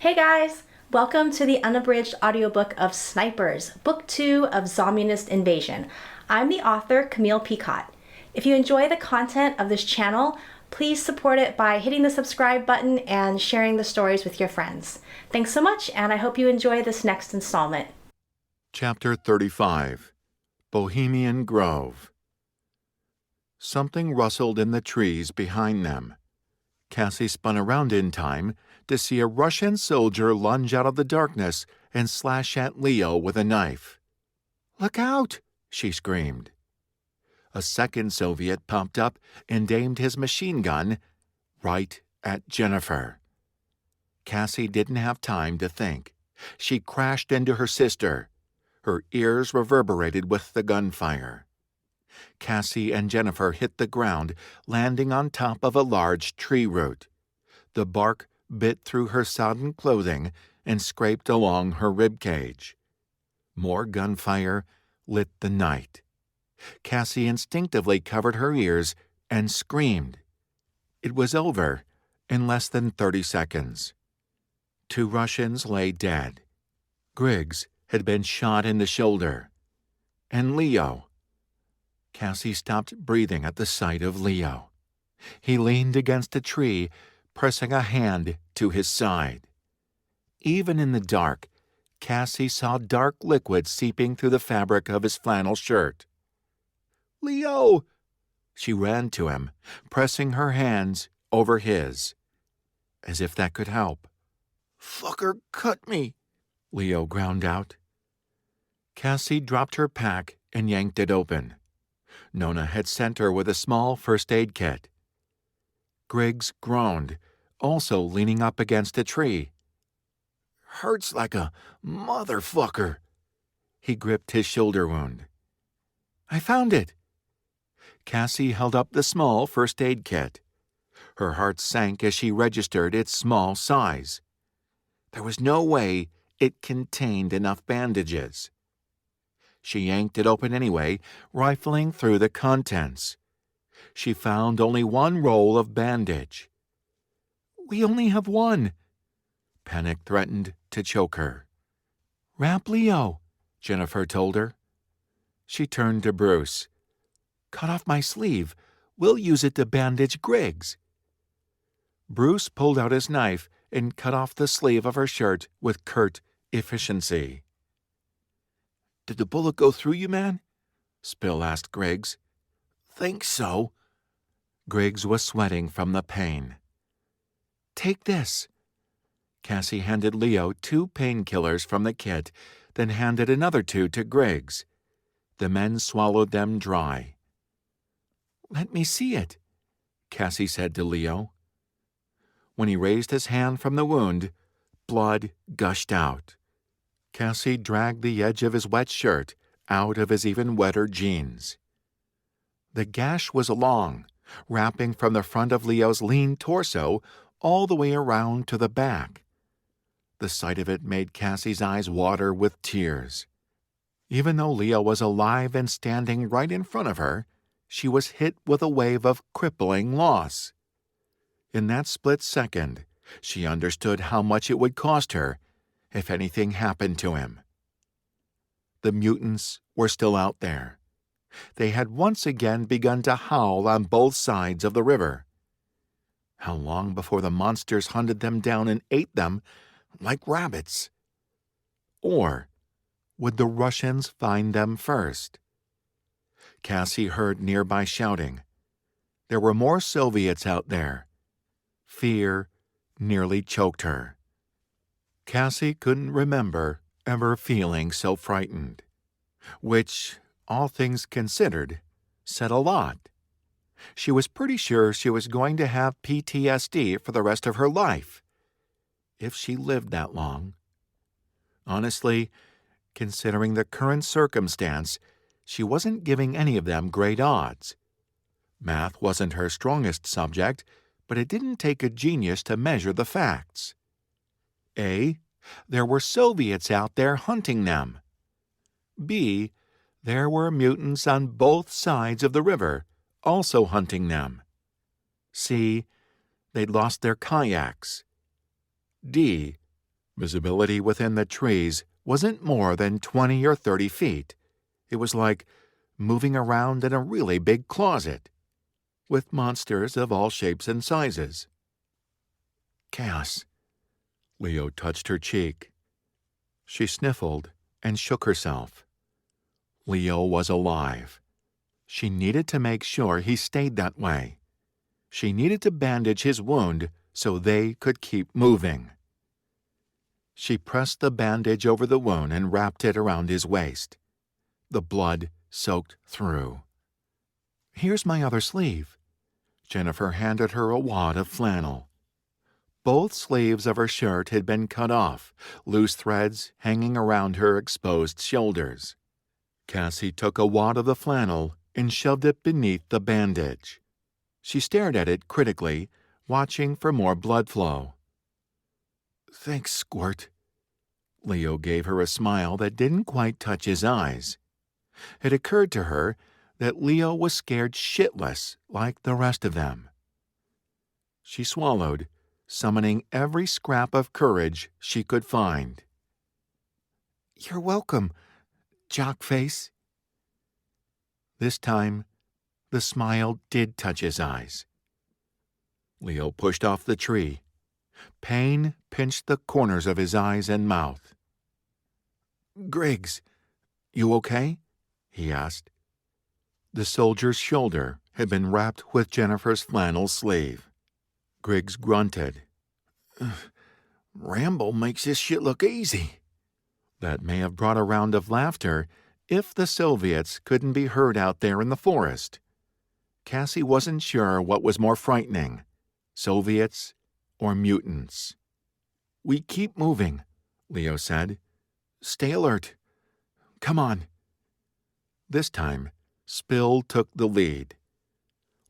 Hey guys! Welcome to the Unabridged Audiobook of Snipers, Book 2 of Zommunist Invasion. I'm the author, Camille Picott. If you enjoy the content of this channel, please support it by hitting the subscribe button and sharing the stories with your friends. Thanks so much, and I hope you enjoy this next installment. Chapter 35 Bohemian Grove. Something rustled in the trees behind them. Cassie spun around in time to see a Russian soldier lunge out of the darkness and slash at Leo with a knife. "Look out!" she screamed. A second Soviet popped up and aimed his machine gun right at Jennifer. Cassie didn't have time to think. She crashed into her sister. Her ears reverberated with the gunfire. Cassie and Jennifer hit the ground, landing on top of a large tree root. The bark bit through her sodden clothing and scraped along her rib cage. More gunfire lit the night. Cassie instinctively covered her ears and screamed. It was over in less than 30 seconds. 2 Russians lay dead. Griggs had been shot in the shoulder. And Leo. Cassie stopped breathing at the sight of Leo. He leaned against a tree, pressing a hand to his side. Even in the dark, Cassie saw dark liquid seeping through the fabric of his flannel shirt. "Leo!" She ran to him, pressing her hands over his, as if that could help. "Fucker cut me," Leo ground out. Cassie dropped her pack and yanked it open. Nona had sent her with a small first aid kit. Griggs groaned, also leaning up against a tree. "Hurts like a motherfucker." He gripped his shoulder wound. "I found it." Cassie held up the small first aid kit. Her heart sank as she registered its small size. There was no way it contained enough bandages. She yanked it open anyway, rifling through the contents. She found only one roll of bandage. "We only have one." Panic threatened to choke her. "Wrap Leo," Jennifer told her. She turned to Bruce. "Cut off my sleeve. We'll use it to bandage Griggs." Bruce pulled out his knife and cut off the sleeve of her shirt with curt efficiency. "Did the bullet go through you, man?" Spill asked Griggs. "Think so." Griggs was sweating from the pain. "Take this." Cassie handed Leo 2 painkillers from the kit, then handed another 2 to Griggs. The men swallowed them dry. "Let me see it," Cassie said to Leo. When he raised his hand from the wound, blood gushed out. Cassie dragged the edge of his wet shirt out of his even wetter jeans. The gash was long, wrapping from the front of Leo's lean torso all the way around to the back. The sight of it made Cassie's eyes water with tears. Even though Leo was alive and standing right in front of her, she was hit with a wave of crippling loss. In that split second, she understood how much it would cost her if anything happened to him. The mutants were still out there. They had once again begun to howl on both sides of the river. How long before the monsters hunted them down and ate them like rabbits? Or would the Russians find them first? Cassie heard nearby shouting. There were more Soviets out there. Fear nearly choked her. Cassie couldn't remember ever feeling so frightened, which, all things considered, said a lot. She was pretty sure she was going to have PTSD for the rest of her life, if she lived that long. Honestly, considering the current circumstance, she wasn't giving any of them great odds. Math wasn't her strongest subject, but it didn't take a genius to measure the facts. A. There were Soviets out there hunting them. B. There were mutants on both sides of the river, also hunting them. C. They'd lost their kayaks. D. Visibility within the trees wasn't more than 20 or 30 feet. It was like moving around in a really big closet, with monsters of all shapes and sizes. Cass. Leo touched her cheek. She sniffled and shook herself. Leo was alive. She needed to make sure he stayed that way. She needed to bandage his wound so they could keep moving. She pressed the bandage over the wound and wrapped it around his waist. The blood soaked through. "Here's my other sleeve." Jennifer handed her a wad of flannel. Both sleeves of her shirt had been cut off, loose threads hanging around her exposed shoulders. Cassie took a wad of the flannel and shoved it beneath the bandage. She stared at it critically, watching for more blood flow. "Thanks, Squirt." Leo gave her a smile that didn't quite touch his eyes. It occurred to her that Leo was scared shitless like the rest of them. She swallowed, summoning every scrap of courage she could find. "You're welcome, jockface." This time, the smile did touch his eyes. Leo pushed off the tree. Pain pinched the corners of his eyes and mouth. "Griggs, you okay?" he asked. The soldier's shoulder had been wrapped with Jennifer's flannel sleeve. Griggs grunted. "Rambo makes this shit look easy." That may have brought a round of laughter if the Soviets couldn't be heard out there in the forest. Cassie wasn't sure what was more frightening, Soviets or mutants. "We keep moving," Leo said. "Stay alert. Come on." This time, Spill took the lead.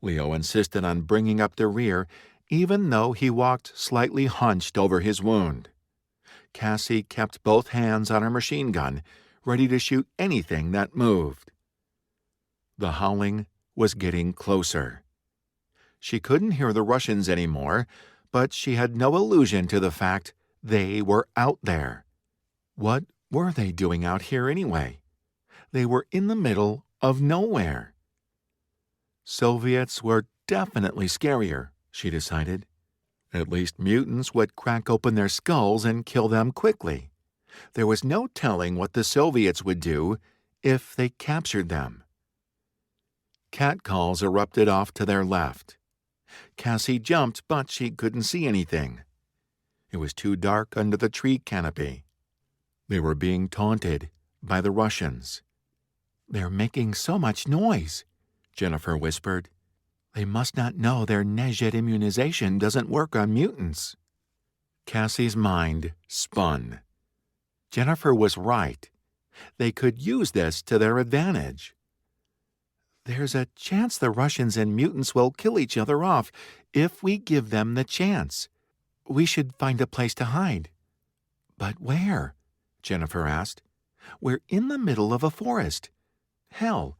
Leo insisted on bringing up the rear, even though he walked slightly hunched over his wound. Cassie kept both hands on her machine gun, ready to shoot anything that moved. The howling was getting closer. She couldn't hear the Russians anymore, but she had no illusion to the fact they were out there. What were they doing out here anyway? They were in the middle of nowhere. Soviets were definitely scarier, she decided. At least mutants would crack open their skulls and kill them quickly. There was no telling what the Soviets would do if they captured them. Catcalls erupted off to their left. Cassie jumped, but she couldn't see anything. It was too dark under the tree canopy. They were being taunted by the Russians. "They're making so much noise," Jennifer whispered. "They must not know their Nejet immunization doesn't work on mutants." Cassie's mind spun. Jennifer was right. They could use this to their advantage. "There's a chance the Russians and mutants will kill each other off if we give them the chance. We should find a place to hide." "But where?" Jennifer asked. "We're in the middle of a forest. Hell,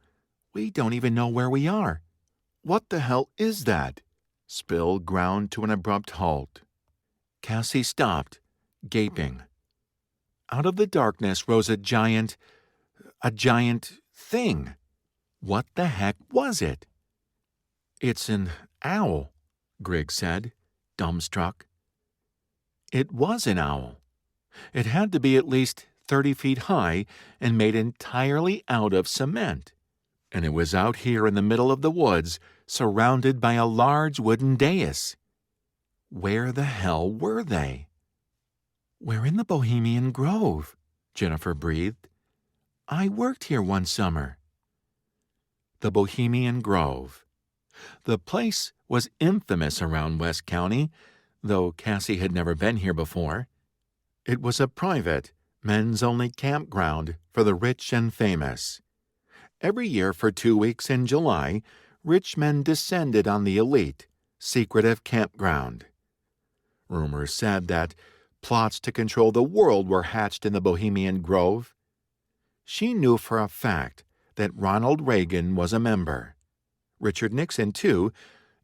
we don't even know where we are." "What the hell is that?" Spill ground to an abrupt halt. Cassie stopped, gaping. Out of the darkness rose a giant thing. What the heck was it? "It's an owl," Griggs said, dumbstruck. It was an owl. It had to be at least 30 feet high and made entirely out of cement. And it was out here in the middle of the woods, surrounded by a large wooden dais. Where the hell were they? "We're in the Bohemian Grove," Jennifer breathed. "I worked here one summer." The Bohemian Grove. The place was infamous around West County, though Cassie had never been here before. It was a private, men's-only campground for the rich and famous. Every year for 2 weeks in July, rich men descended on the elite, secretive campground. Rumors said that plots to control the world were hatched in the Bohemian Grove. She knew for a fact that Ronald Reagan was a member. Richard Nixon, too,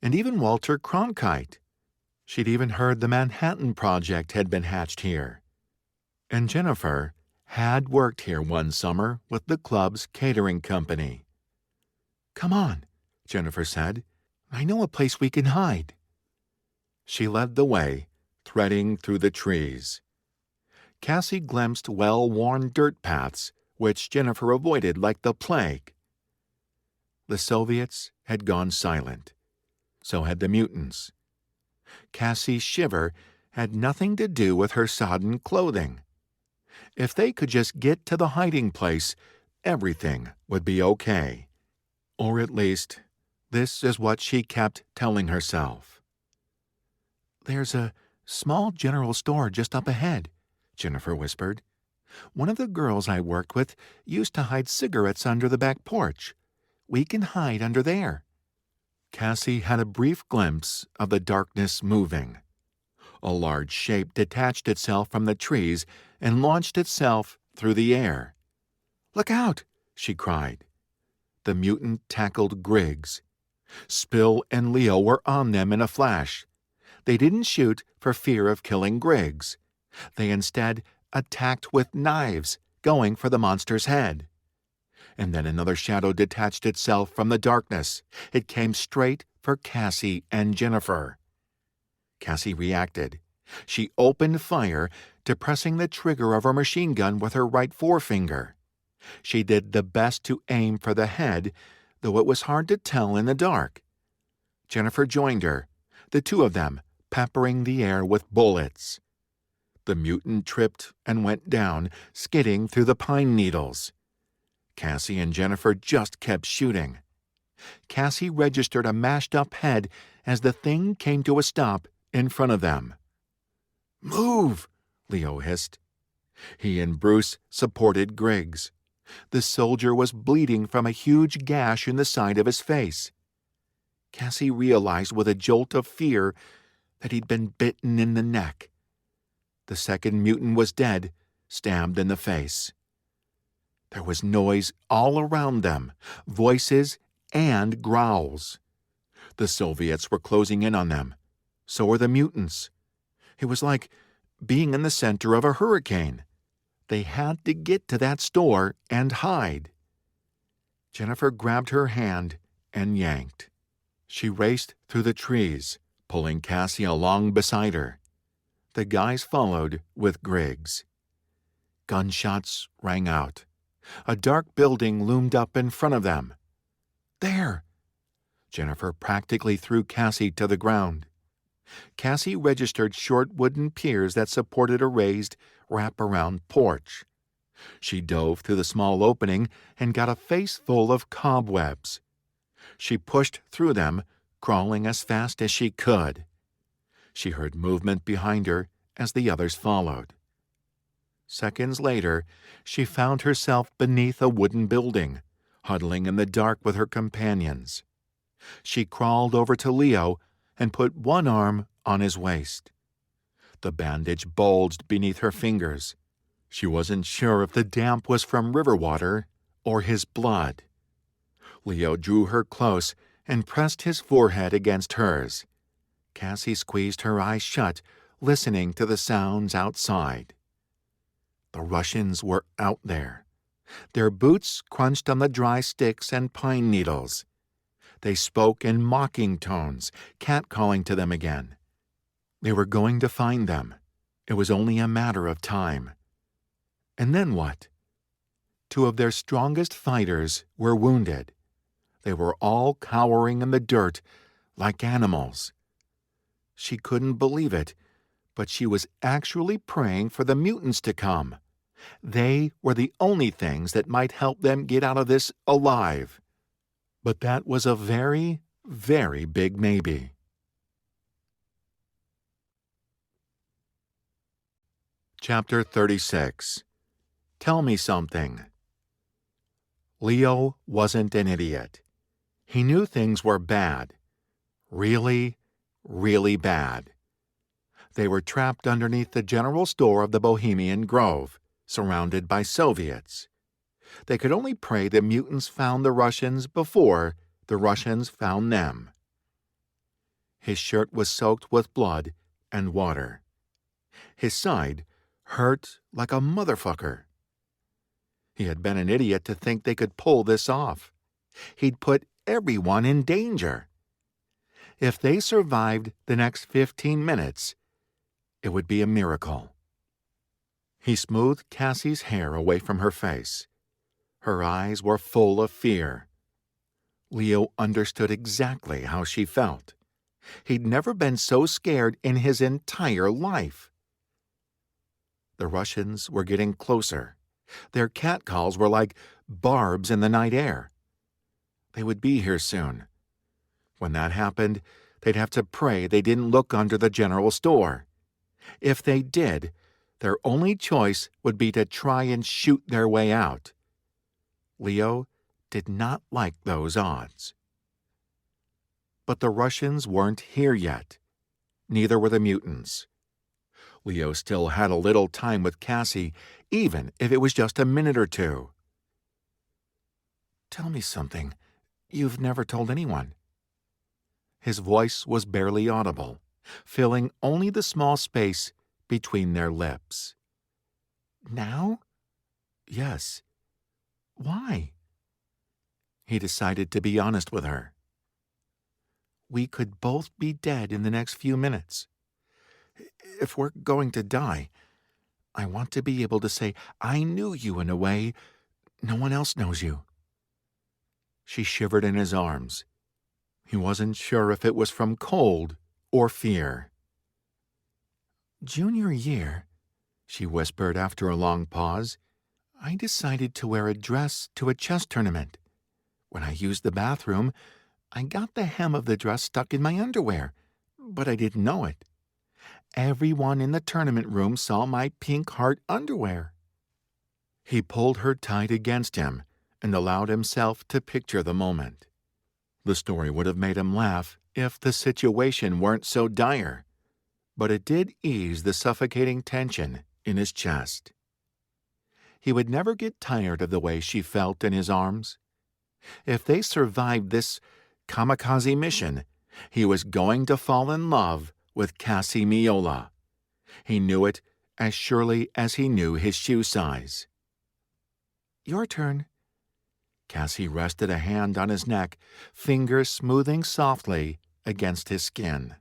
and even Walter Cronkite. She'd even heard the Manhattan Project had been hatched here. and Jennifer had worked here one summer with the club's catering company. "Come on," Jennifer said. "I know a place we can hide." She led the way, threading through the trees. Cassie glimpsed well-worn dirt paths, which Jennifer avoided like the plague. The Soviets had gone silent. So had the mutants. Cassie's shiver had nothing to do with her sodden clothing. If they could just get to the hiding place, everything would be okay. Or at least, this is what she kept telling herself. "There's a small general store just up ahead," Jennifer whispered. "One of the girls I worked with used to hide cigarettes under the back porch. We can hide under there." Cassie had a brief glimpse of the darkness moving. A large shape detached itself from the trees and launched itself through the air. "Look out!" she cried. The mutant tackled Griggs. Spill and Leo were on them in a flash. They didn't shoot for fear of killing Griggs. They instead attacked with knives, going for the monster's head. And then another shadow detached itself from the darkness. It came straight for Cassie and Jennifer. Cassie reacted. She opened fire, depressing the trigger of her machine gun with her right forefinger. She did the best to aim for the head, though it was hard to tell in the dark. Jennifer joined her, the two of them peppering the air with bullets. The mutant tripped and went down, skidding through the pine needles. Cassie and Jennifer just kept shooting. Cassie registered a mashed-up head as the thing came to a stop in front of them. "Move!" Leo hissed. He and Bruce supported Griggs. The soldier was bleeding from a huge gash in the side of his face. Cassie realized with a jolt of fear that he'd been bitten in the neck. The second mutant was dead, stabbed in the face. There was noise all around them, voices and growls. The Soviets were closing in on them. So were the mutants. It was like being in the center of a hurricane. They had to get to that store and hide. Jennifer grabbed her hand and yanked. She raced through the trees, pulling Cassie along beside her. The guys followed with Griggs. Gunshots rang out. A dark building loomed up in front of them. "There!" Jennifer practically threw Cassie to the ground. Cassie registered short wooden piers that supported a raised, wrap-around porch. She dove through the small opening and got a face full of cobwebs. She pushed through them, crawling as fast as she could. She heard movement behind her as the others followed. Seconds later, she found herself beneath a wooden building, huddling in the dark with her companions. She crawled over to Leo and put one arm on his waist. The bandage bulged beneath her fingers. She wasn't sure if the damp was from river water or his blood. Leo drew her close and pressed his forehead against hers. Cassie squeezed her eyes shut, listening to the sounds outside. The Russians were out there. Their boots crunched on the dry sticks and pine needles. They spoke in mocking tones, catcalling to them again. They were going to find them. It was only a matter of time. And then what? Two of their strongest fighters were wounded. They were all cowering in the dirt like animals. She couldn't believe it, but she was actually praying for the mutants to come. They were the only things that might help them get out of this alive. But that was a very, very big maybe. Chapter 36. Tell Me Something. Leo wasn't an idiot. He knew things were bad. Really, really bad. They were trapped underneath the general store of the Bohemian Grove, surrounded by Soviets. They could only pray the mutants found the Russians before the Russians found them. His shirt was soaked with blood and water. His side Hurt like a motherfucker. He had been an idiot to think they could pull this off. He'd put everyone in danger. If they survived the next 15 minutes, it would be a miracle. He smoothed Cassie's hair away from her face. Her eyes were full of fear. Leo understood exactly how she felt. He'd never been so scared in his entire life. The Russians were getting closer. Their catcalls were like barbs in the night air. They would be here soon. When that happened, they'd have to pray they didn't look under the general store. If they did, their only choice would be to try and shoot their way out. Leo did not like those odds. But the Russians weren't here yet. Neither were the mutants. Leo still had a little time with Cassie, even if it was just a minute or two. "Tell me something you've never told anyone." His voice was barely audible, filling only the small space between their lips. "Now?" "Yes." "Why?" He decided to be honest with her. "We could both be dead in the next few minutes. If we're going to die, I want to be able to say I knew you in a way no one else knows you." She shivered in his arms. He wasn't sure if it was from cold or fear. "Junior year," she whispered after a long pause, "I decided to wear a dress to a chess tournament. When I used the bathroom, I got the hem of the dress stuck in my underwear, but I didn't know it. Everyone in the tournament room saw my pink heart underwear." He pulled her tight against him and allowed himself to picture the moment. The story would have made him laugh if the situation weren't so dire, but it did ease the suffocating tension in his chest. He would never get tired of the way she felt in his arms. If they survived this kamikaze mission, he was going to fall in love with Cassie Miola. He knew it as surely as he knew his shoe size. "Your turn." Cassie rested a hand on his neck, fingers smoothing softly against his skin.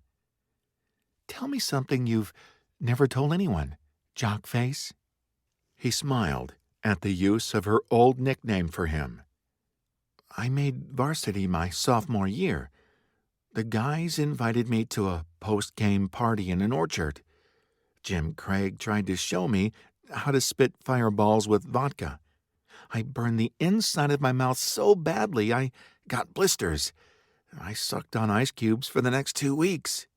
"Tell me something you've never told anyone, Jock Face." He smiled at the use of her old nickname for him. "I made varsity my sophomore year. The guys invited me to a post-game party in an orchard. Jim Craig tried to show me how to spit fireballs with vodka. I burned the inside of my mouth so badly I got blisters. I sucked on ice cubes for the next 2 weeks."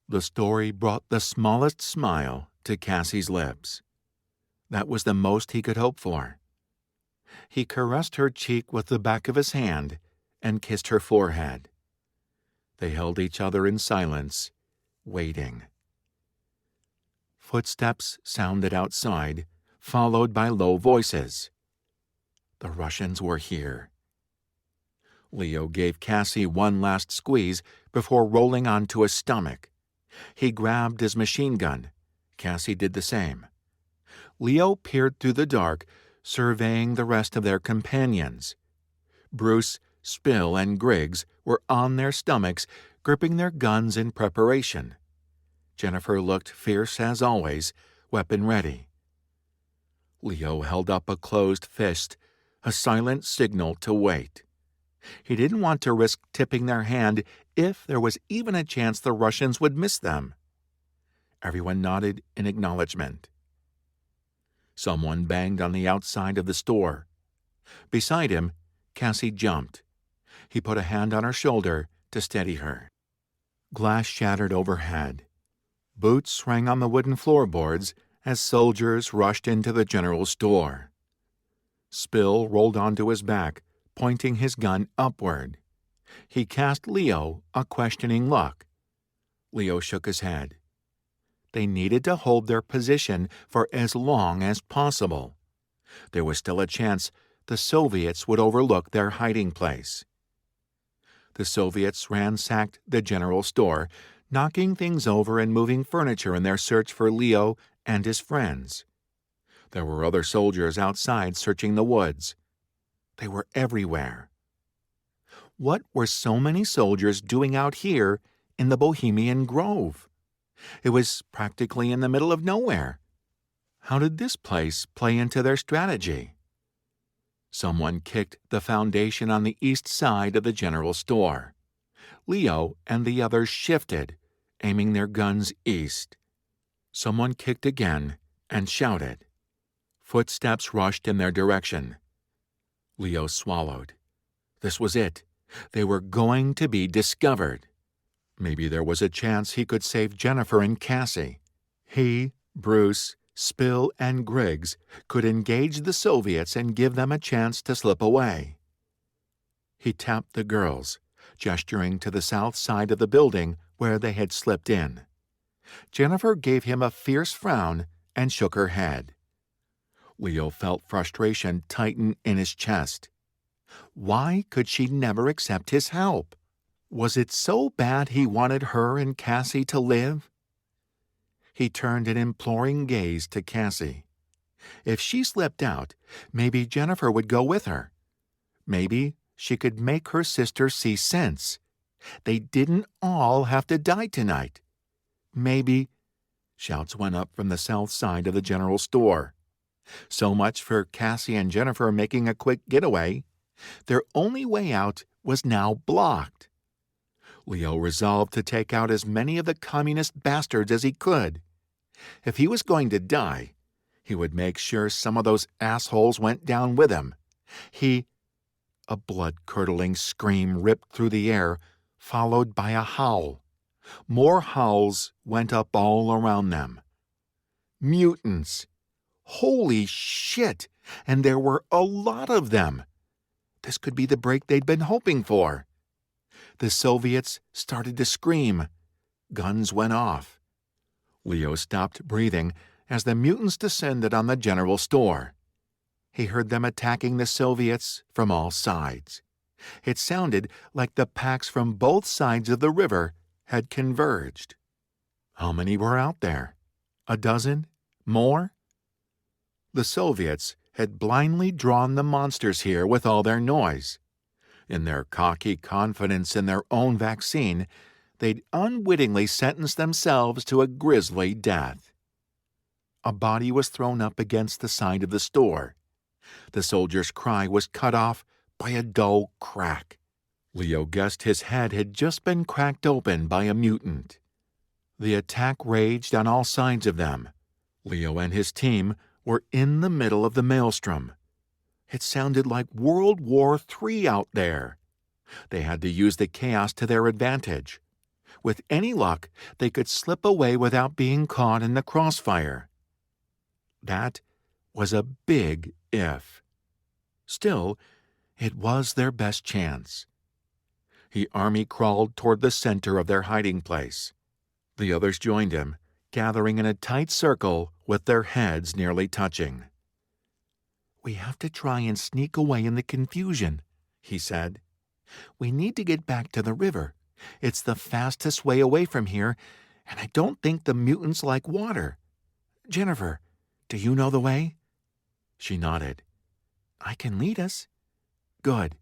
The story brought the smallest smile to Cassie's lips. That was the most he could hope for. He caressed her cheek with the back of his hand and kissed her forehead. They held each other in silence, waiting. Footsteps sounded outside, followed by low voices. The Russians were here. Leo gave Cassie one last squeeze before rolling onto his stomach. He grabbed his machine gun. Cassie did the same. Leo peered through the dark, surveying the rest of their companions. Bruce, Spill, and Griggs were on their stomachs, gripping their guns in preparation. Jennifer looked fierce as always, weapon ready. Leo held up a closed fist, a silent signal to wait. He didn't want to risk tipping their hand if there was even a chance the Russians would miss them. Everyone nodded in acknowledgement. Someone banged on the outside of the store. Beside him, Cassie jumped. He put a hand on her shoulder to steady her. Glass shattered overhead. Boots rang on the wooden floorboards as soldiers rushed into the general store. Spill rolled onto his back, pointing his gun upward. He cast Leo a questioning look. Leo shook his head. They needed to hold their position for as long as possible. There was still a chance the Soviets would overlook their hiding place. The Soviets ransacked the general store, knocking things over and moving furniture in their search for Leo and his friends. There were other soldiers outside searching the woods. They were everywhere. What were so many soldiers doing out here in the Bohemian Grove? It was practically in the middle of nowhere. How did this place play into their strategy? Someone kicked the foundation on the east side of the general store. Leo and the others shifted, aiming their guns east. Someone kicked again and shouted. Footsteps rushed in their direction. Leo swallowed. This was it. They were going to be discovered. Maybe there was a chance he could save Jennifer and Cassie. He, Bruce, Spill, and Griggs could engage the Soviets and give them a chance to slip away. He tapped the girls, gesturing to the south side of the building where they had slipped in. Jennifer gave him a fierce frown and shook her head. Leo felt frustration tighten in his chest. Why could she never accept his help? Was it so bad he wanted her and Cassie to live? He turned an imploring gaze to Cassie. If she slipped out, maybe Jennifer would go with her. Maybe she could make her sister see sense. They didn't all have to die tonight. Maybe... Shouts went up from the south side of the general store. So much for Cassie and Jennifer making a quick getaway. Their only way out was now blocked. Leo resolved to take out as many of the communist bastards as he could. If he was going to die, he would make sure some of those assholes went down with him. A blood-curdling scream ripped through the air, followed by a howl. More howls went up all around them. Mutants! Holy shit! And there were a lot of them. This could be the break they'd been hoping for. The Soviets started to scream. Guns went off. Leo stopped breathing as the mutants descended on the general store. He heard them attacking the Soviets from all sides. It sounded like the packs from both sides of the river had converged. How many were out there? A dozen? More? The Soviets had blindly drawn the monsters here with all their noise. In their cocky confidence in their own vaccine, they'd unwittingly sentenced themselves to a grisly death. A body was thrown up against the side of the store. The soldier's cry was cut off by a dull crack. Leo guessed his head had just been cracked open by a mutant. The attack raged on all sides of them. Leo and his team were in the middle of the maelstrom. It sounded like World War III out there. They had to use the chaos to their advantage. With any luck, they could slip away without being caught in the crossfire. That was a big if. Still, it was their best chance. He army-crawled toward the center of their hiding place. The others joined him, gathering in a tight circle with their heads nearly touching. "We have to try and sneak away in the confusion," he said. "We need to get back to the river. It's the fastest way away from here, and I don't think the mutants like water. Jennifer, do you know the way?" She nodded. "I can lead us." "Good.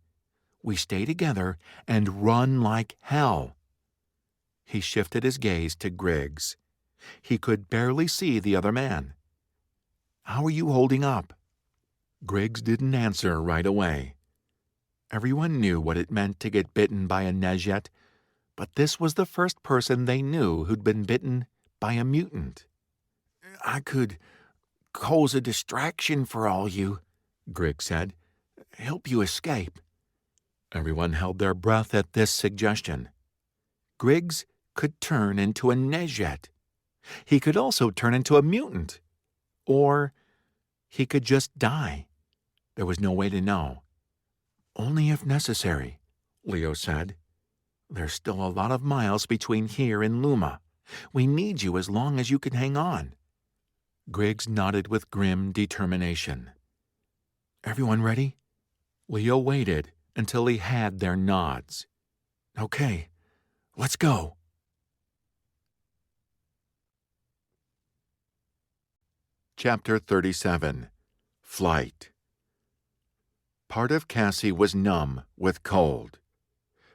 We stay together and run like hell." He shifted his gaze to Griggs. He could barely see the other man. "How are you holding up?" Griggs didn't answer right away. Everyone knew what it meant to get bitten by a Nezhet, but this was the first person they knew who'd been bitten by a mutant. "I could cause a distraction for all you," Griggs said. "Help you escape." Everyone held their breath at this suggestion. Griggs could turn into a Nezhet. He could also turn into a mutant. Or he could just die. There was no way to know. "Only if necessary," Leo said. "There's still a lot of miles between here and Luma. We need you as long as you can hang on." Griggs nodded with grim determination. "Everyone ready?" Leo waited until he had their nods. "Okay, let's go." Chapter 37. Flight. Part of Cassie was numb with cold.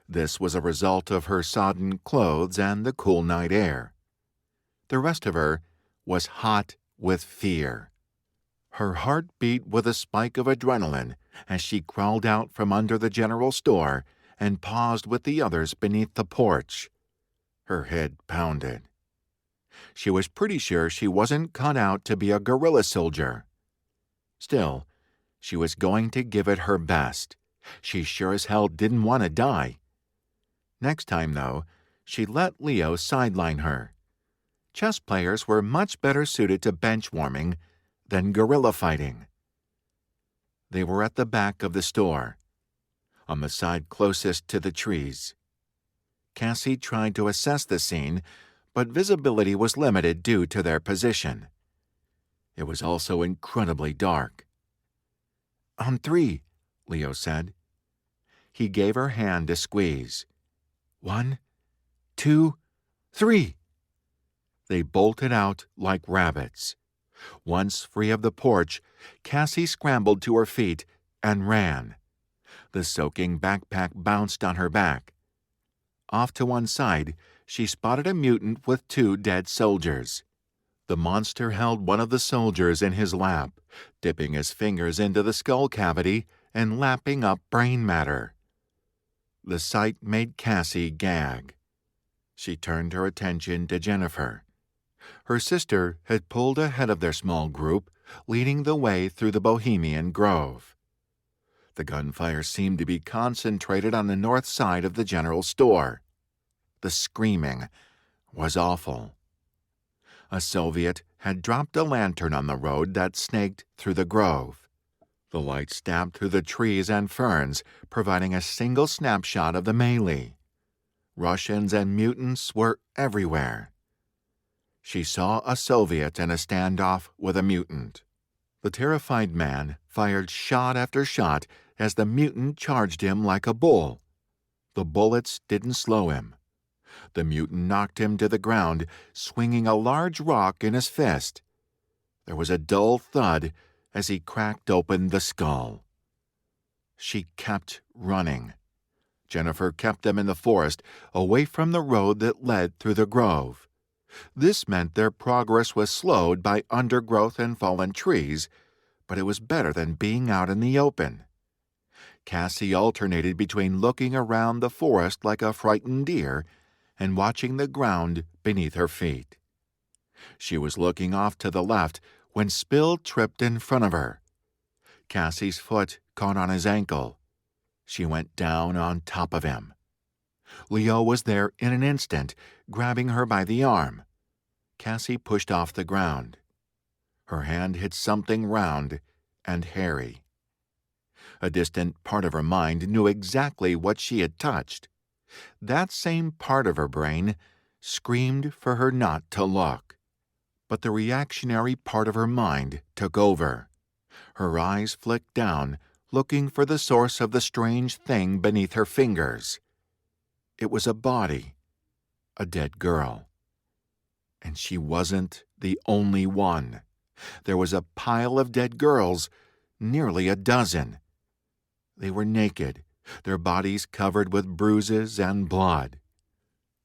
This was a result of her sodden clothes and the cool night air. The rest of her was hot with fear. Her heart beat with a spike of adrenaline as she crawled out from under the general store and paused with the others beneath the porch. Her head pounded. She was pretty sure she wasn't cut out to be a guerrilla soldier. Still, she was going to give it her best. She sure as hell didn't want to die. Next time, though, she let Leo sideline her. Chess players were much better suited to bench warming than guerrilla fighting. They were at the back of the store, on the side closest to the trees. Cassie tried to assess the scene, but visibility was limited due to their position. It was also incredibly dark. "On 3, Leo said. He gave her hand a squeeze. 1, 2, 3. They bolted out like rabbits. Once free of the porch, Cassie scrambled to her feet and ran. The soaking backpack bounced on her back. Off to one side, she spotted a mutant with 2 dead soldiers. The monster held one of the soldiers in his lap, dipping his fingers into the skull cavity and lapping up brain matter. The sight made Cassie gag. She turned her attention to Jennifer. Her sister had pulled ahead of their small group, leading the way through the Bohemian Grove. The gunfire seemed to be concentrated on the north side of the general store. The screaming was awful. A Soviet had dropped a lantern on the road that snaked through the grove. The light stabbed through the trees and ferns, providing a single snapshot of the melee. Russians and mutants were everywhere. She saw a Soviet in a standoff with a mutant. The terrified man fired shot after shot as the mutant charged him like a bull. The bullets didn't slow him. The mutant knocked him to the ground, swinging a large rock in his fist. There was a dull thud as he cracked open the skull. She kept running. Jennifer kept them in the forest, away from the road that led through the grove. This meant their progress was slowed by undergrowth and fallen trees, but it was better than being out in the open. Cassie alternated between looking around the forest like a frightened deer and watching the ground beneath her feet. She was looking off to the left when Spill tripped in front of her. Cassie's foot caught on his ankle. She went down on top of him. Leo was there in an instant, grabbing her by the arm. Cassie pushed off the ground. Her hand hit something round and hairy. A distant part of her mind knew exactly what she had touched. That same part of her brain screamed for her not to look. But the reactionary part of her mind took over. Her eyes flicked down, looking for the source of the strange thing beneath her fingers. It was a body, a dead girl. And she wasn't the only one. There was a pile of dead girls, nearly a dozen. They were naked, their bodies covered with bruises and blood.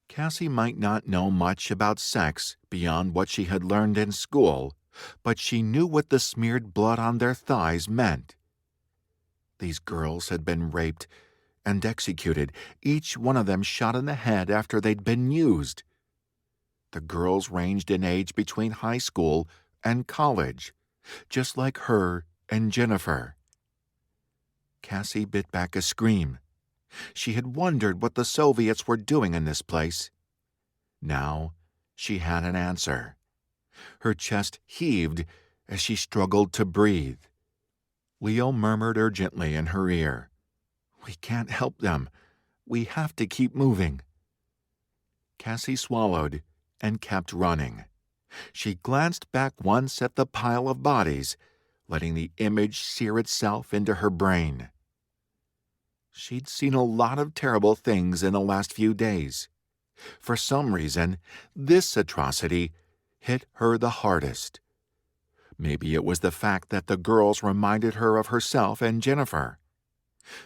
Cassie might not know much about sex beyond what she had learned in school, but she knew what the smeared blood on their thighs meant. These girls had been raped and executed, each one of them shot in the head after they'd been used. The girls ranged in age between high school and college, just like her and Jennifer. Cassie bit back a scream. She had wondered what the Soviets were doing in this place. Now she had an answer. Her chest heaved as she struggled to breathe. Leo murmured urgently in her ear, "We can't help them. We have to keep moving." Cassie swallowed and kept running. She glanced back once at the pile of bodies, letting the image sear itself into her brain. She'd seen a lot of terrible things in the last few days. For some reason, this atrocity hit her the hardest. Maybe it was the fact that the girls reminded her of herself and Jennifer.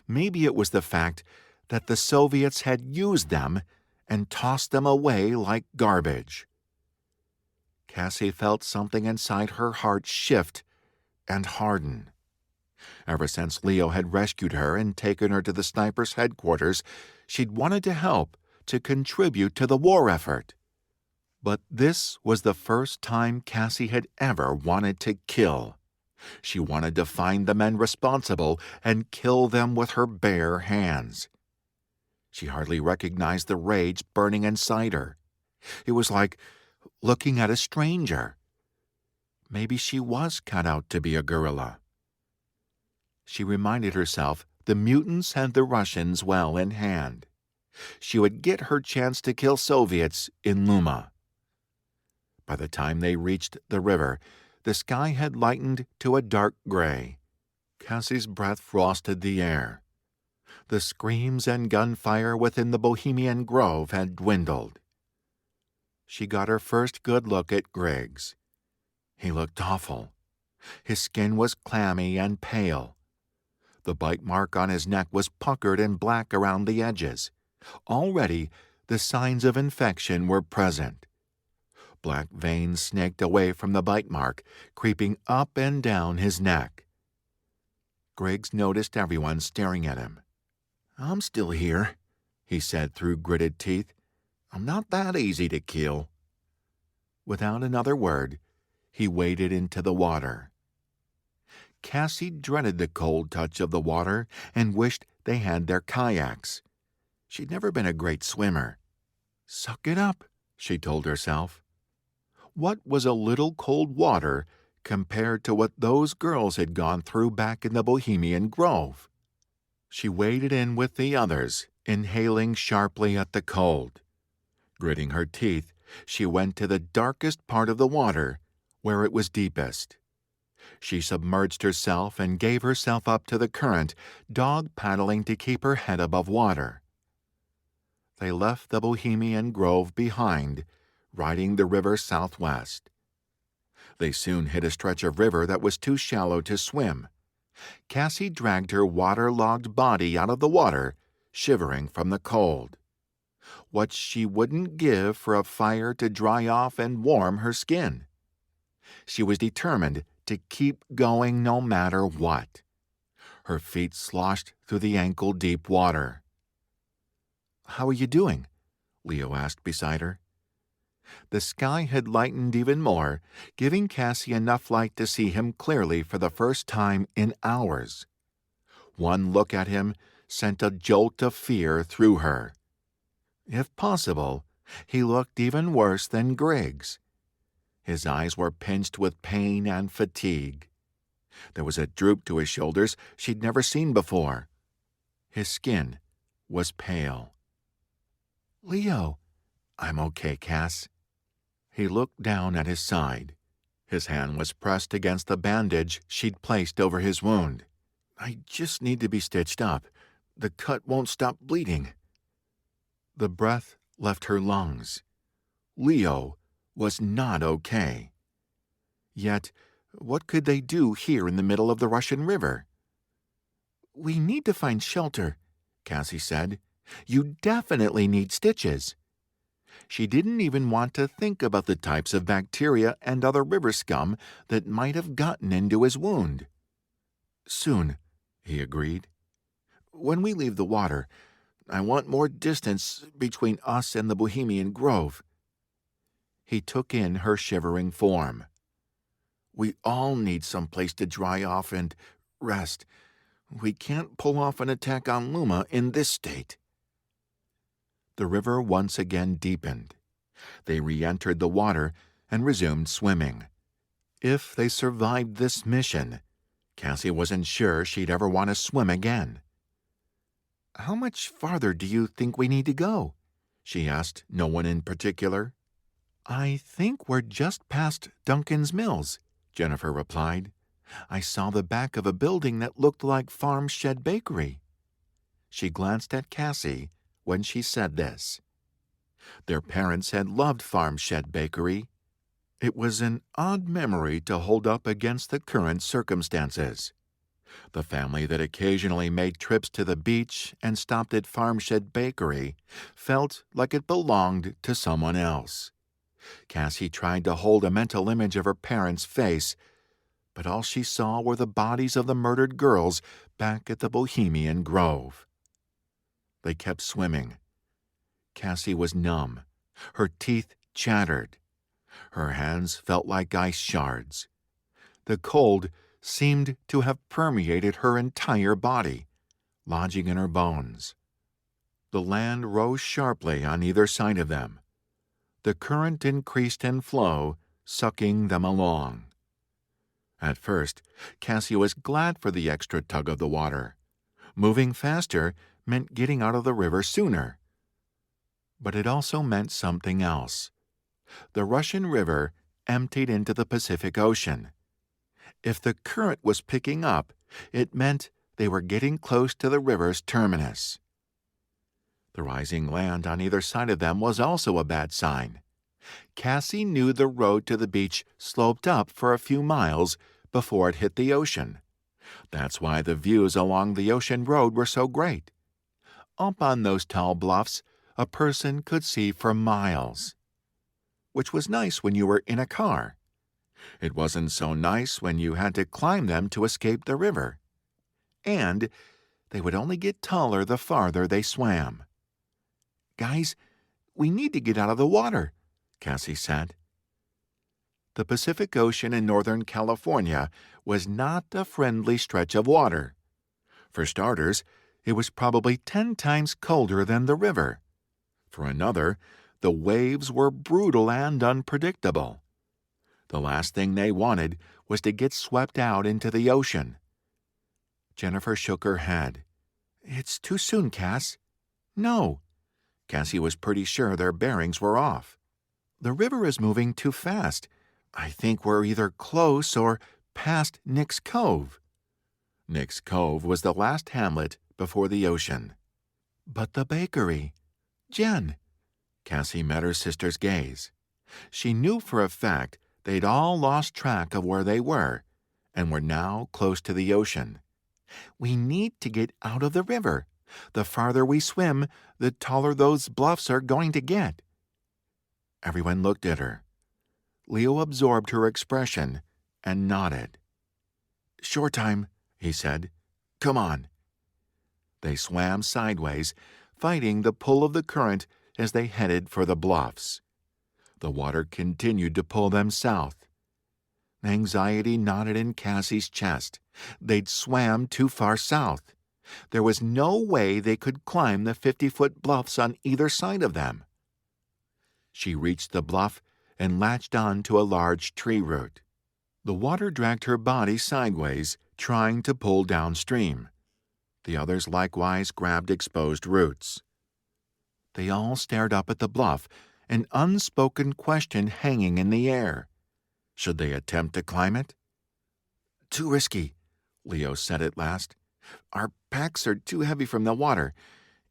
Maybe it was the fact that the Soviets had used them and tossed them away like garbage. Cassie felt something inside her heart shift and harden. Ever since Leo had rescued her and taken her to the snipers' headquarters, she'd wanted to help, to contribute to the war effort. But this was the first time Cassie had ever wanted to kill. She wanted to find the men responsible and kill them with her bare hands. She hardly recognized the rage burning inside her. It was like looking at a stranger. Maybe she was cut out to be a guerrilla. She reminded herself the mutants had the Russians well in hand. She would get her chance to kill Soviets in Luma. By the time they reached the river, the sky had lightened to a dark gray. Cassie's breath frosted the air. The screams and gunfire within the Bohemian Grove had dwindled. She got her first good look at Griggs. He looked awful. His skin was clammy and pale. The bite mark on his neck was puckered and black around the edges. Already, the signs of infection were present. Black veins snaked away from the bite mark, creeping up and down his neck. Griggs noticed everyone staring at him. "I'm still here," he said through gritted teeth. "I'm not that easy to kill." Without another word, he waded into the water. Cassie dreaded the cold touch of the water and wished they had their kayaks. She'd never been a great swimmer. "Suck it up," she told herself. What was a little cold water compared to what those girls had gone through back in the Bohemian Grove? She waded in with the others, inhaling sharply at the cold. Gritting her teeth, she went to the darkest part of the water, where it was deepest. She submerged herself and gave herself up to the current, dog-paddling to keep her head above water. They left the Bohemian Grove behind, riding the river southwest. They soon hit a stretch of river that was too shallow to swim. Cassie dragged her waterlogged body out of the water, shivering from the cold. What she wouldn't give for a fire to dry off and warm her skin. She was determined to keep going no matter what. Her feet sloshed through the ankle-deep water. "How are you doing?" Leo asked beside her. The sky had lightened even more, giving Cassie enough light to see him clearly for the first time in hours. One look at him sent a jolt of fear through her. If possible, he looked even worse than Griggs. His eyes were pinched with pain and fatigue. There was a droop to his shoulders she'd never seen before. His skin was pale. "Leo." "I'm okay, Cass." He looked down at his side. His hand was pressed against the bandage she'd placed over his wound. "I just need to be stitched up. The cut won't stop bleeding." The breath left her lungs. Leo was not okay. Yet, what could they do here in the middle of the Russian River? "We need to find shelter," Cassie said. "You definitely need stitches." She didn't even want to think about the types of bacteria and other river scum that might have gotten into his wound. "Soon," he agreed. "When we leave the water, I want more distance between us and the Bohemian Grove." He took in her shivering form. "We all need some place to dry off and rest. We can't pull off an attack on Luma in this state." The river once again deepened. They re-entered the water and resumed swimming. If they survived this mission, Cassie wasn't sure she'd ever want to swim again. "How much farther do you think we need to go?" she asked no one in particular. "I think we're just past Duncan's Mills," Jennifer replied. "I saw the back of a building that looked like Farm Shed Bakery." She glanced at Cassie when she said this. Their parents had loved Farm Shed Bakery. It was an odd memory to hold up against the current circumstances. The family that occasionally made trips to the beach and stopped at Farmshed Bakery felt like it belonged to someone else. Cassie tried to hold a mental image of her parents' face, but all she saw were the bodies of the murdered girls back at the Bohemian Grove. They kept swimming. Cassie was numb. Her teeth chattered. Her hands felt like ice shards. The cold seemed to have permeated her entire body, lodging in her bones. The land rose sharply on either side of them. The current increased in flow, sucking them along. At first, Cassie was glad for the extra tug of the water. Moving faster meant getting out of the river sooner. But it also meant something else. The Russian River emptied into the Pacific Ocean. If the current was picking up, it meant they were getting close to the river's terminus. The rising land on either side of them was also a bad sign. Cassie knew the road to the beach sloped up for a few miles before it hit the ocean. That's why the views along the ocean road were so great. Up on those tall bluffs, a person could see for miles. Which was nice when you were in a car. It wasn't so nice when you had to climb them to escape the river. And they would only get taller the farther they swam. "Guys, we need to get out of the water," Cassie said. The Pacific Ocean in Northern California was not a friendly stretch of water. For starters, it was probably 10 times colder than the river. For another, the waves were brutal and unpredictable. The last thing they wanted was to get swept out into the ocean. Jennifer shook her head. "It's too soon, Cass." "No." Cassie was pretty sure their bearings were off. "The river is moving too fast. I think we're either close or past Nick's Cove." Nick's Cove was the last hamlet before the ocean. "But the bakery. Jen." Cassie met her sister's gaze. She knew for a fact they'd all lost track of where they were and were now close to the ocean. "We need to get out of the river. The farther we swim, the taller those bluffs are going to get." Everyone looked at her. Leo absorbed her expression and nodded. "Shore time," he said. "Come on." They swam sideways, fighting the pull of the current as they headed for the bluffs. The water continued to pull them south. Anxiety knotted in Cassie's chest. They'd swam too far south. There was no way they could climb the 50-foot bluffs on either side of them. She reached the bluff and latched on to a large tree root. The water dragged her body sideways, trying to pull downstream. The others likewise grabbed exposed roots. They all stared up at the bluff, an unspoken question hanging in the air. Should they attempt to climb it? "Too risky," Leo said at last. "Our packs are too heavy from the water.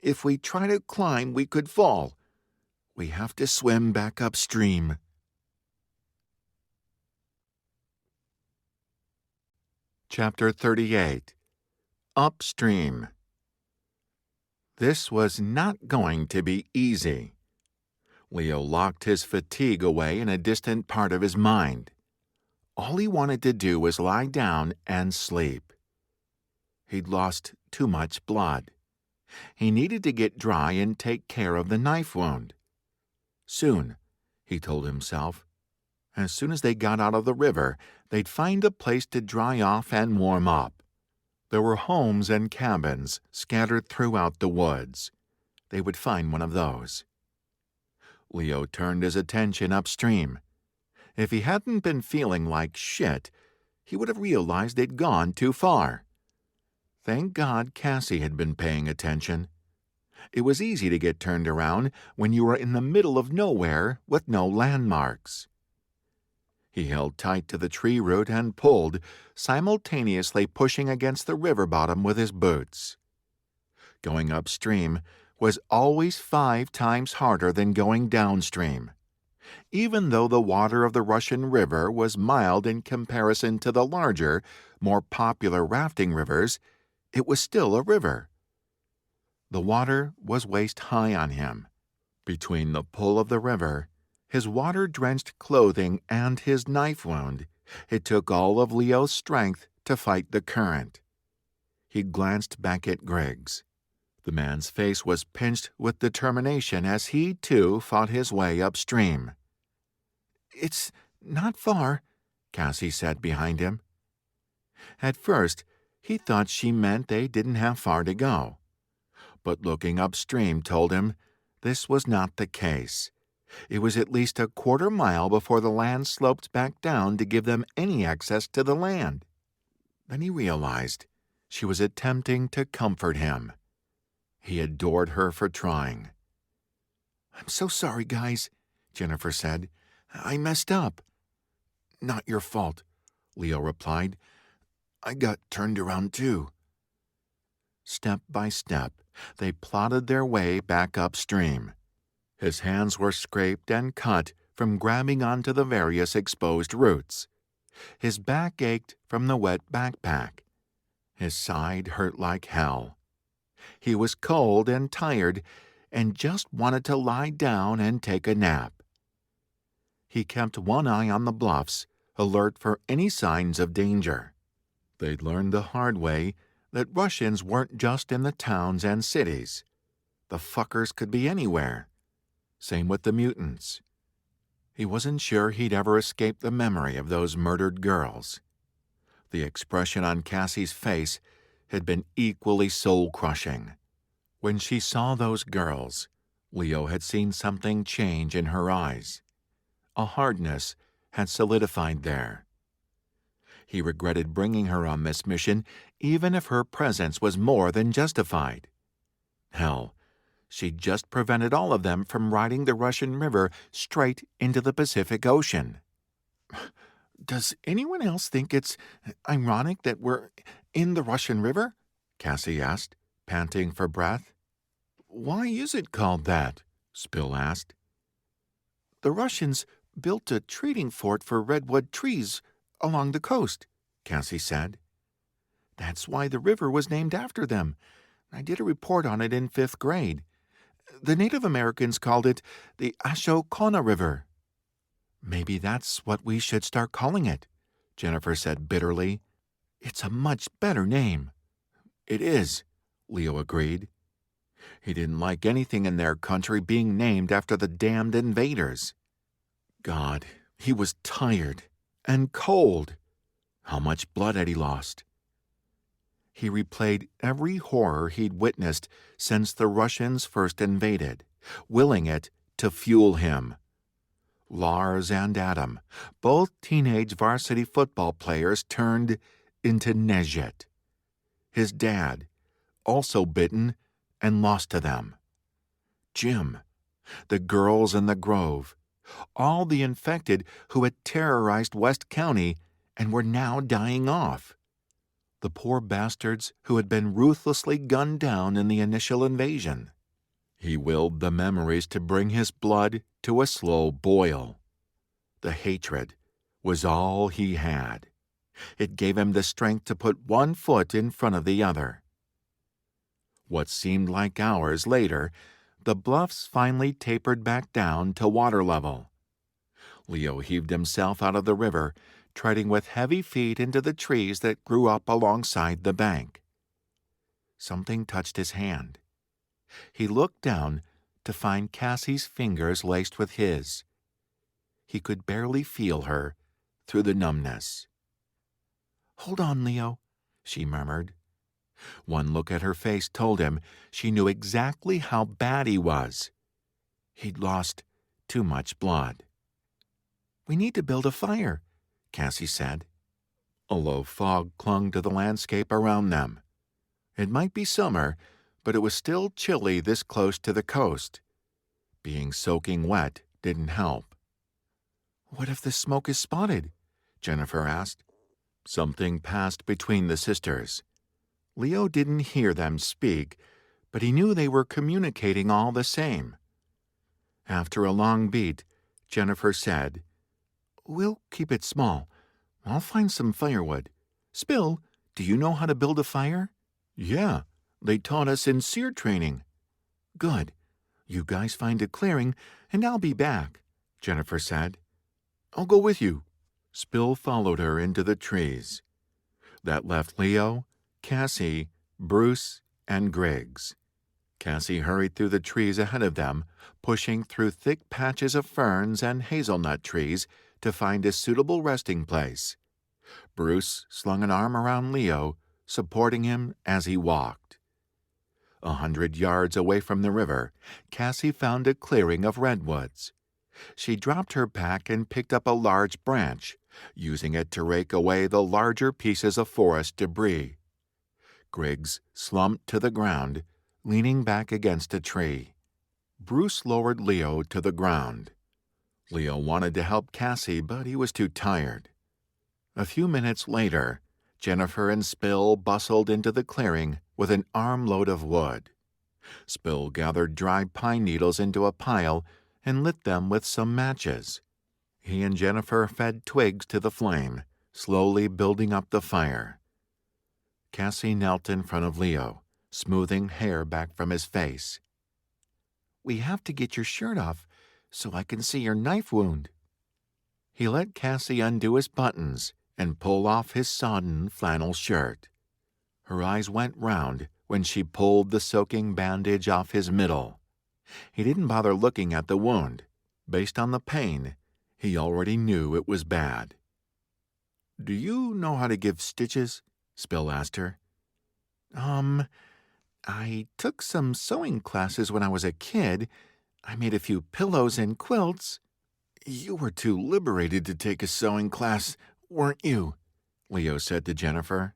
If we try to climb, we could fall. We have to swim back upstream." Chapter 38. Upstream. This was not going to be easy. Leo locked his fatigue away in a distant part of his mind. All he wanted to do was lie down and sleep. He'd lost too much blood. He needed to get dry and take care of the knife wound. Soon, he told himself. As soon as they got out of the river, they'd find a place to dry off and warm up. There were homes and cabins scattered throughout the woods. They would find one of those. Leo turned his attention upstream. If he hadn't been feeling like shit, he would have realized they'd gone too far. Thank God Cassie had been paying attention. It was easy to get turned around when you were in the middle of nowhere with no landmarks. He held tight to the tree root and pulled, simultaneously pushing against the river bottom with his boots. Going upstream was always 5 times harder than going downstream. Even though the water of the Russian River was mild in comparison to the larger, more popular rafting rivers, it was still a river. The water was waist-high on him. Between the pull of the river, his water-drenched clothing, and his knife wound, it took all of Leo's strength to fight the current. He glanced back at Griggs. The man's face was pinched with determination as he, too, fought his way upstream. "It's not far," Cassie said behind him. At first, he thought she meant they didn't have far to go. But looking upstream told him this was not the case. It was at least a quarter mile before the land sloped back down to give them any access to the land. Then he realized she was attempting to comfort him. He adored her for trying. "I'm so sorry, guys," Jennifer said. "I messed up." "Not your fault," Leo replied. "I got turned around too." Step by step, they plodded their way back upstream. His hands were scraped and cut from grabbing onto the various exposed roots. His back ached from the wet backpack. His side hurt like hell. He was cold and tired and just wanted to lie down and take a nap. He kept one eye on the bluffs, alert for any signs of danger. They'd learned the hard way that Russians weren't just in the towns and cities. The fuckers could be anywhere. Same with the mutants. He wasn't sure he'd ever escape the memory of those murdered girls. The expression on Cassie's face had been equally soul-crushing. When she saw those girls, Leo had seen something change in her eyes. A hardness had solidified there. He regretted bringing her on this mission, even if her presence was more than justified. Hell, she'd just prevented all of them from riding the Russian River straight into the Pacific Ocean. "Does anyone else think it's ironic that we're in the Russian River?" Cassie asked, panting for breath. "Why is it called that?" Spill asked. "The Russians built a trading fort for redwood trees along the coast," Cassie said. "That's why the river was named after them. I did a report on it in 5th grade. The Native Americans called it the Ashokona River." "Maybe that's what we should start calling it," Jennifer said bitterly. "It's a much better name." "It is," Leo agreed. He didn't like anything in their country being named after the damned invaders. God, he was tired and cold. How much blood had he lost? He replayed every horror he'd witnessed since the Russians first invaded, willing it to fuel him. Lars and Adam, both teenage varsity football players, turned into Nezhet. His dad, also bitten and lost to them. Jim, the girls in the Grove, all the infected who had terrorized West County and were now dying off. The poor bastards who had been ruthlessly gunned down in the initial invasion. He willed the memories to bring his blood to a slow boil. The hatred was all he had. It gave him the strength to put one foot in front of the other. What seemed like hours later, the bluffs finally tapered back down to water level. Leo heaved himself out of the river, treading with heavy feet into the trees that grew up alongside the bank. Something touched his hand. He looked down to find Cassie's fingers laced with his. He could barely feel her through the numbness. "Hold on, Leo," she murmured. One look at her face told him she knew exactly how bad he was. He'd lost too much blood. "We need to build a fire," Cassie said. A low fog clung to the landscape around them. It might be summer, but it was still chilly this close to the coast. Being soaking wet didn't help. "What if the smoke is spotted?" Jennifer asked. Something passed between the sisters. Leo didn't hear them speak, but he knew they were communicating all the same. After a long beat, Jennifer said. "We'll keep it small. I'll find some firewood. Spill, do you know how to build a fire?" "Yeah, they taught us in seer training." "Good. You guys find a clearing, and I'll be back," Jennifer said. "I'll go with you." Spill followed her into the trees. That left Leo, Cassie, Bruce, and Griggs. Cassie hurried through the trees ahead of them, pushing through thick patches of ferns and hazelnut trees to find a suitable resting place. Bruce slung an arm around Leo, supporting him as he walked. 100 yards away from the river, Cassie found a clearing of redwoods. She dropped her pack and picked up a large branch, using it to rake away the larger pieces of forest debris. Griggs slumped to the ground, leaning back against a tree. Bruce lowered Leo to the ground. Leo wanted to help Cassie, but he was too tired. A few minutes later, Jennifer and Spill bustled into the clearing with an armload of wood. Spill gathered dry pine needles into a pile and lit them with some matches. He and Jennifer fed twigs to the flame, slowly building up the fire. Cassie knelt in front of Leo, smoothing hair back from his face. "We have to get your shirt off so I can see your knife wound." He let Cassie undo his buttons and pull off his sodden flannel shirt. Her eyes went round when she pulled the soaking bandage off his middle. He didn't bother looking at the wound. Based on the pain, he already knew it was bad. "Do you know how to give stitches?" Spill asked her. I took some sewing classes when I was a kid. I made a few pillows and quilts." "You were too liberated to take a sewing class, weren't you?" Leo said to Jennifer.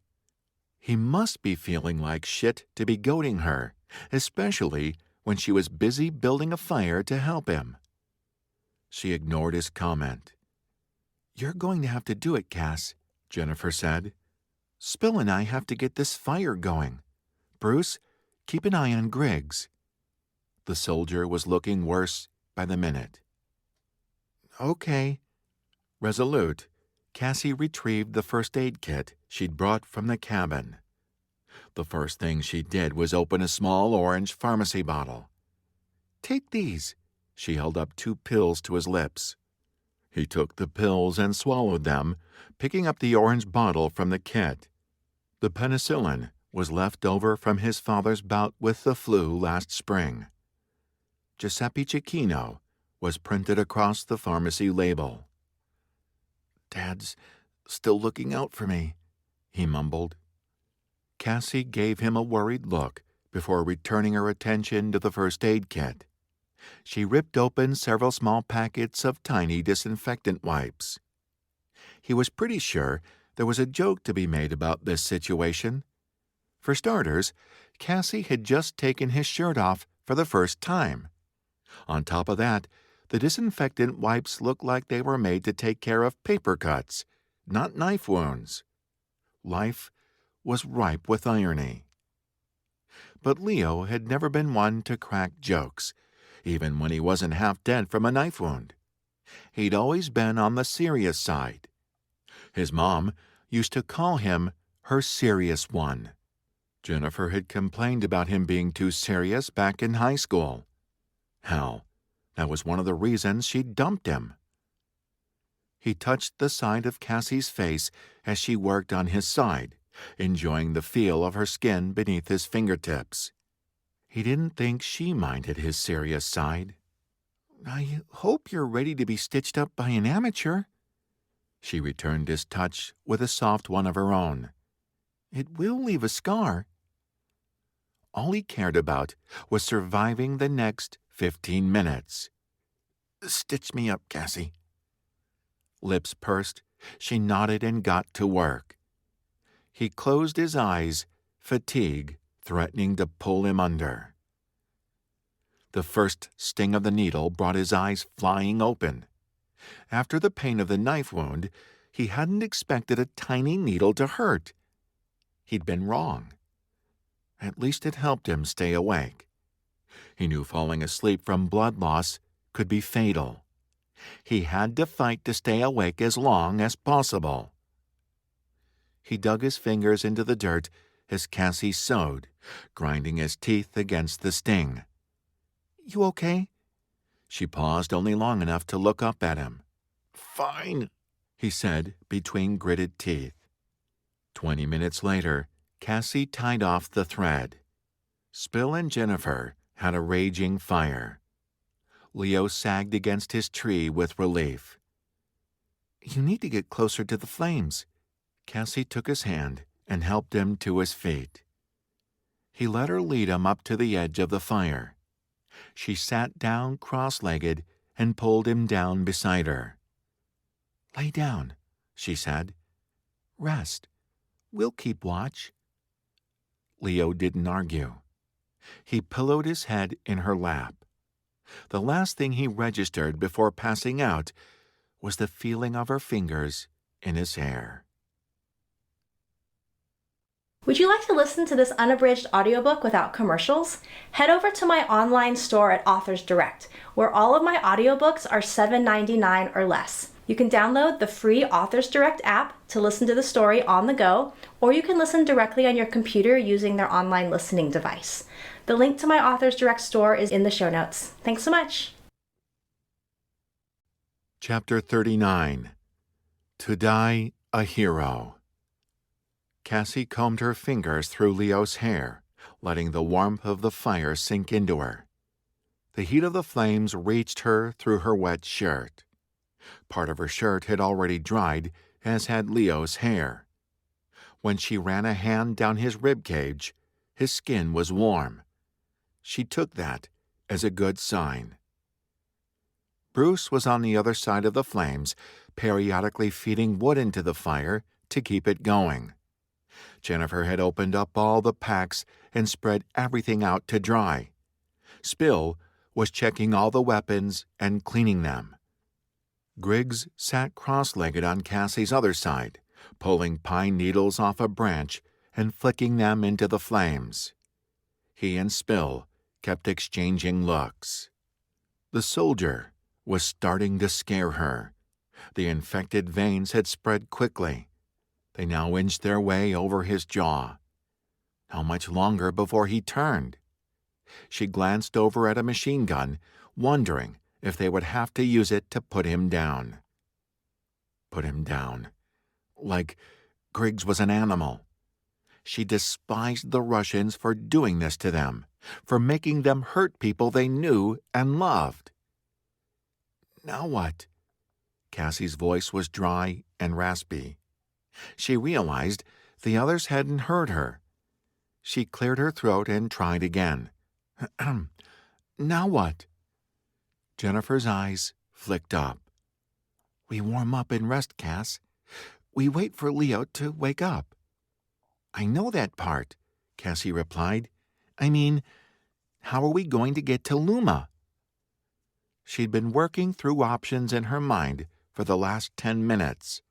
He must be feeling like shit to be goading her, especially when she was busy building a fire to help him. She ignored his comment. "You're going to have to do it, Cass," Jennifer said. "Spill and I have to get this fire going. Bruce, keep an eye on Griggs." The soldier was looking worse by the minute. "Okay." Resolute, Cassie retrieved the first aid kit she'd brought from the cabin. The first thing she did was open a small orange pharmacy bottle. "Take these." She held up 2 pills to his lips. He took the pills and swallowed them, picking up the orange bottle from the kit. The penicillin was left over from his father's bout with the flu last spring. Giuseppe Cecchino was printed across the pharmacy label. "Dad's still looking out for me," he mumbled. Cassie gave him a worried look before returning her attention to the first aid kit. She ripped open several small packets of tiny disinfectant wipes. He was pretty sure there was a joke to be made about this situation. For starters, Cassie had just taken his shirt off for the first time. On top of that, the disinfectant wipes looked like they were made to take care of paper cuts, not knife wounds. Life was ripe with irony. But Leo had never been one to crack jokes, even when he wasn't half dead from a knife wound. He'd always been on the serious side. His mom used to call him her serious one. Jennifer had complained about him being too serious back in high school. Hell, that was one of the reasons she dumped him. He touched the side of Cassie's face as she worked on his side, enjoying the feel of her skin beneath his fingertips. He didn't think she minded his serious side. "I hope you're ready to be stitched up by an amateur." She returned his touch with a soft one of her own. "It will leave a scar." All he cared about was surviving the next 15 minutes. "Stitch me up, Cassie." Lips pursed, she nodded and got to work. He closed his eyes, fatigue threatening to pull him under. The first sting of the needle brought his eyes flying open. After the pain of the knife wound, he hadn't expected a tiny needle to hurt. He'd been wrong. At least it helped him stay awake. He knew falling asleep from blood loss could be fatal. He had to fight to stay awake as long as possible. He dug his fingers into the dirt as Cassie sewed, grinding his teeth against the sting. "You okay?" She paused only long enough to look up at him. "Fine," he said between gritted teeth. 20 minutes later, Cassie tied off the thread. Spill and Jennifer had a raging fire. Leo sagged against his tree with relief. "You need to get closer to the flames." Cassie took his hand and helped him to his feet. He let her lead him up to the edge of the fire. She sat down cross-legged and pulled him down beside her. "Lay down," she said. "Rest. We'll keep watch." Leo didn't argue. He pillowed his head in her lap. The last thing he registered before passing out was the feeling of her fingers in his hair. Would you like to listen to this unabridged audiobook without commercials? Head over to my online store at Authors Direct, where all of my audiobooks are $7.99 or less. You can download the free Authors Direct app to listen to the story on the go, or you can listen directly on your computer using their online listening device. The link to my Authors Direct store is in the show notes. Thanks so much. Chapter 39. To Die a Hero. Cassie combed her fingers through Leo's hair, letting the warmth of the fire sink into her. The heat of the flames reached her through her wet shirt. Part of her shirt had already dried, as had Leo's hair. When she ran a hand down his rib cage, his skin was warm. She took that as a good sign. Bruce was on the other side of the flames, periodically feeding wood into the fire to keep it going. Jennifer had opened up all the packs and spread everything out to dry. Spill was checking all the weapons and cleaning them. Griggs sat cross-legged on Cassie's other side, pulling pine needles off a branch and flicking them into the flames. He and Spill kept exchanging looks. The soldier was starting to scare her. The infected veins had spread quickly. They now inched their way over his jaw. How much longer before he turned? She glanced over at a machine gun, wondering if they would have to use it to put him down. Put him down. Like Griggs was an animal. She despised the Russians for doing this to them, for making them hurt people they knew and loved. Now what? Cassie's voice was dry and raspy. She realized the others hadn't heard her. She cleared her throat and tried again. "Now what?" Jennifer's eyes flicked up. "We warm up and rest, Cass. We wait for Leo to wake up." "I know that part," Cassie replied. "I mean, how are we going to get to Luma?" She'd been working through options in her mind for the last 10 minutes.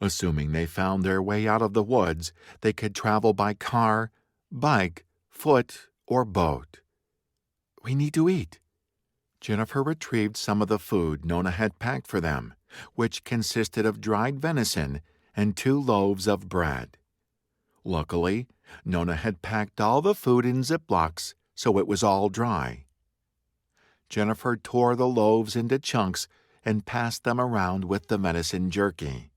Assuming they found their way out of the woods, they could travel by car, bike, foot, or boat. "We need to eat." Jennifer retrieved some of the food Nona had packed for them, which consisted of dried venison and 2 loaves of bread. Luckily, Nona had packed all the food in Ziplocs, so it was all dry. Jennifer tore the loaves into chunks and passed them around with the venison jerky.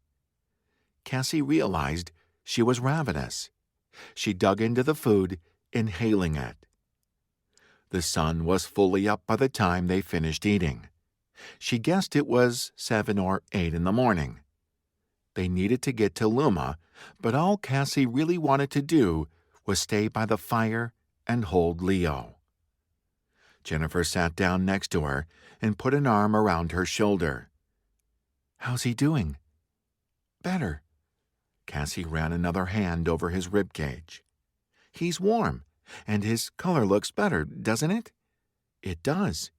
Cassie realized she was ravenous. She dug into the food, inhaling it. The sun was fully up by the time they finished eating. She guessed it was 7 or 8 in the morning. They needed to get to Luma, but all Cassie really wanted to do was stay by the fire and hold Leo. Jennifer sat down next to her and put an arm around her shoulder. "How's he doing?" "Better." Cassie ran another hand over his ribcage. "He's warm, and his color looks better, doesn't it?" "It does."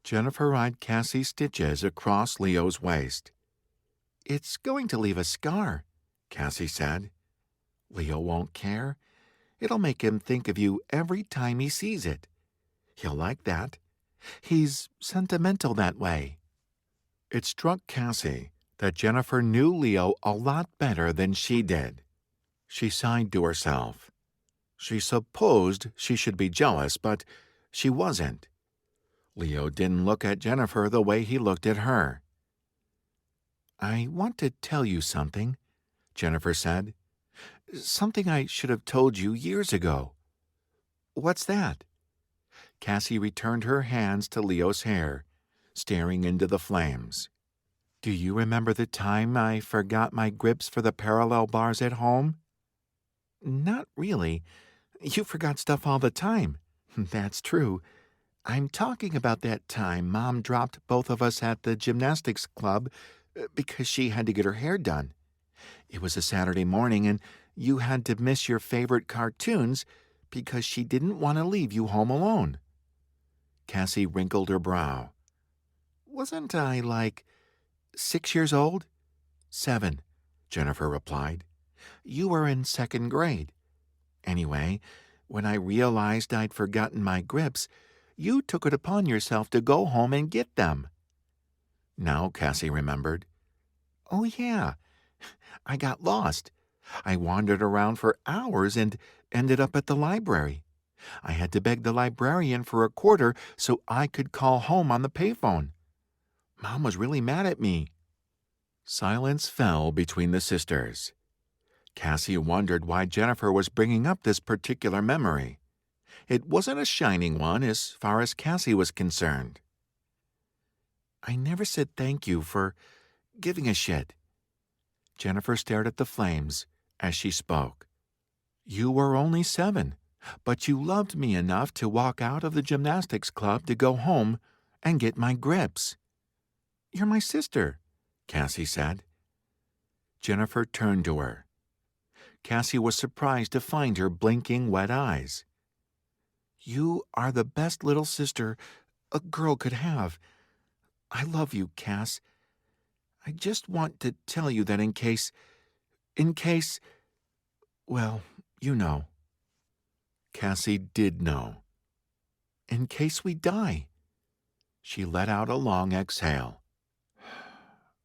Jennifer eyed Cassie's stitches across Leo's waist. "It's going to leave a scar," Cassie said. "Leo won't care. It'll make him think of you every time he sees it. He'll like that. He's sentimental that way." It struck Cassie that Jennifer knew Leo a lot better than she did. She sighed to herself. She supposed she should be jealous, but she wasn't. Leo didn't look at Jennifer the way he looked at her. "I want to tell you something," Jennifer said. "Something I should have told you years ago." "What's that?" Cassie returned her hands to Leo's hair, staring into the flames. "Do you remember the time I forgot my grips for the parallel bars at home?" "Not really. You forgot stuff all the time." "That's true. I'm talking about that time Mom dropped both of us at the gymnastics club because she had to get her hair done. It was a Saturday morning, and you had to miss your favorite cartoons because she didn't want to leave you home alone." Cassie wrinkled her brow. "Wasn't I, like, 6 years old?" "7," Jennifer replied. "You were in 2nd grade. Anyway, when I realized I'd forgotten my grips, you took it upon yourself to go home and get them." Now Cassie remembered. "Oh, yeah. I got lost. I wandered around for hours and ended up at the library. I had to beg the librarian for a quarter so I could call home on the payphone. Mom was really mad at me." Silence fell between the sisters. Cassie wondered why Jennifer was bringing up this particular memory. It wasn't a shining one as far as Cassie was concerned. "I never said thank you for giving a shit." Jennifer stared at the flames as she spoke. "You were only 7, but you loved me enough to walk out of the gymnastics club to go home and get my grips." "You're my sister," Cassie said. Jennifer turned to her. Cassie was surprised to find her blinking wet eyes. "You are the best little sister a girl could have. I love you, Cass. I just want to tell you that in case, well, you know." Cassie did know. "In case we die." She let out a long exhale.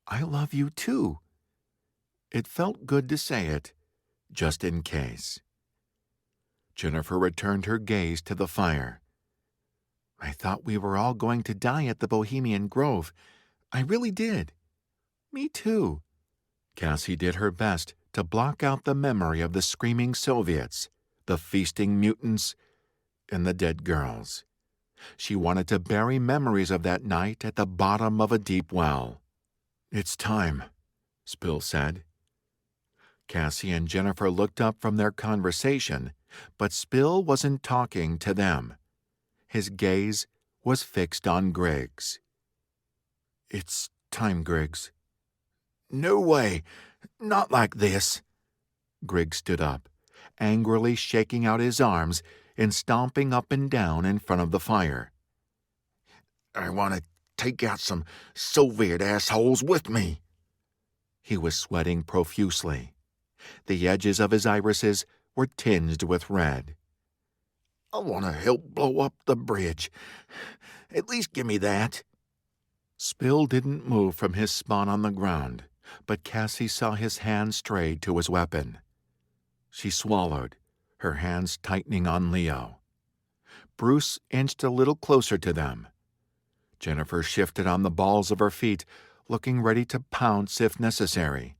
"I love you too." It felt good to say it, just in case. Jennifer returned her gaze to the fire. "I thought we were all going to die at the Bohemian Grove. I really did." "Me too." Cassie did her best to block out the memory of the screaming Soviets, the feasting mutants, and the dead girls. She wanted to bury memories of that night at the bottom of a deep well. "It's time," Spill said. Cassie and Jennifer looked up from their conversation, but Spill wasn't talking to them. His gaze was fixed on Griggs. "It's time, Griggs." "No way. Not like this." Griggs stood up, angrily shaking out his arms and stomping up and down in front of the fire. "I want to take out some Soviet assholes with me." He was sweating profusely. The edges of his irises were tinged with red. "I want to help blow up the bridge. At least give me that." Spill didn't move from his spot on the ground, but Cassie saw his hand stray to his weapon. She swallowed, her hands tightening on Leo. Bruce inched a little closer to them. Jennifer shifted on the balls of her feet, looking ready to pounce if necessary.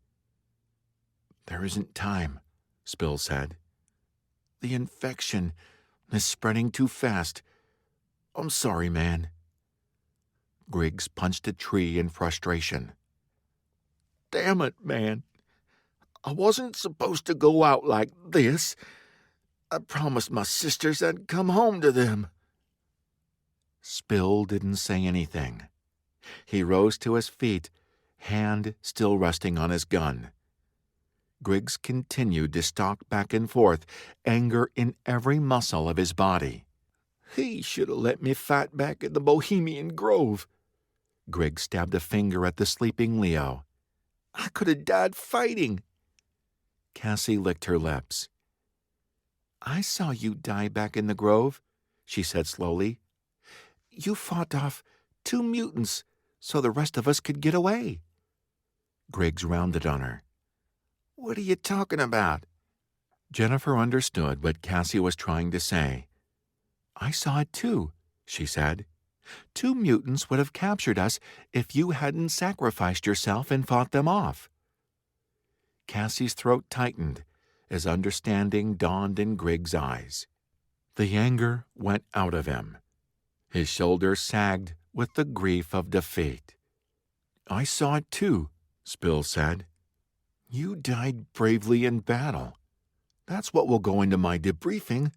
"There isn't time," Spill said. "The infection is spreading too fast. I'm sorry, man." Griggs punched a tree in frustration. "Damn it, man. I wasn't supposed to go out like this. I promised my sisters I'd come home to them." Spill didn't say anything. He rose to his feet, hand still resting on his gun. Griggs continued to stalk back and forth, anger in every muscle of his body. "He should have let me fight back at the Bohemian Grove." Griggs stabbed a finger at the sleeping Leo. "I could have died fighting." Cassie licked her lips. "I saw you die back in the grove," she said slowly. "You fought off 2 mutants so the rest of us could get away. Griggs rounded on her. What are you talking about? Jennifer understood what Cassie was trying to say. I saw it too, she said. 2 mutants would have captured us if you hadn't sacrificed yourself and fought them off. Cassie's throat tightened as understanding dawned in Griggs' eyes. The anger went out of him. His shoulders sagged with the grief of defeat. I saw it too, Spill said. You died bravely in battle. That's what will go into my debriefing.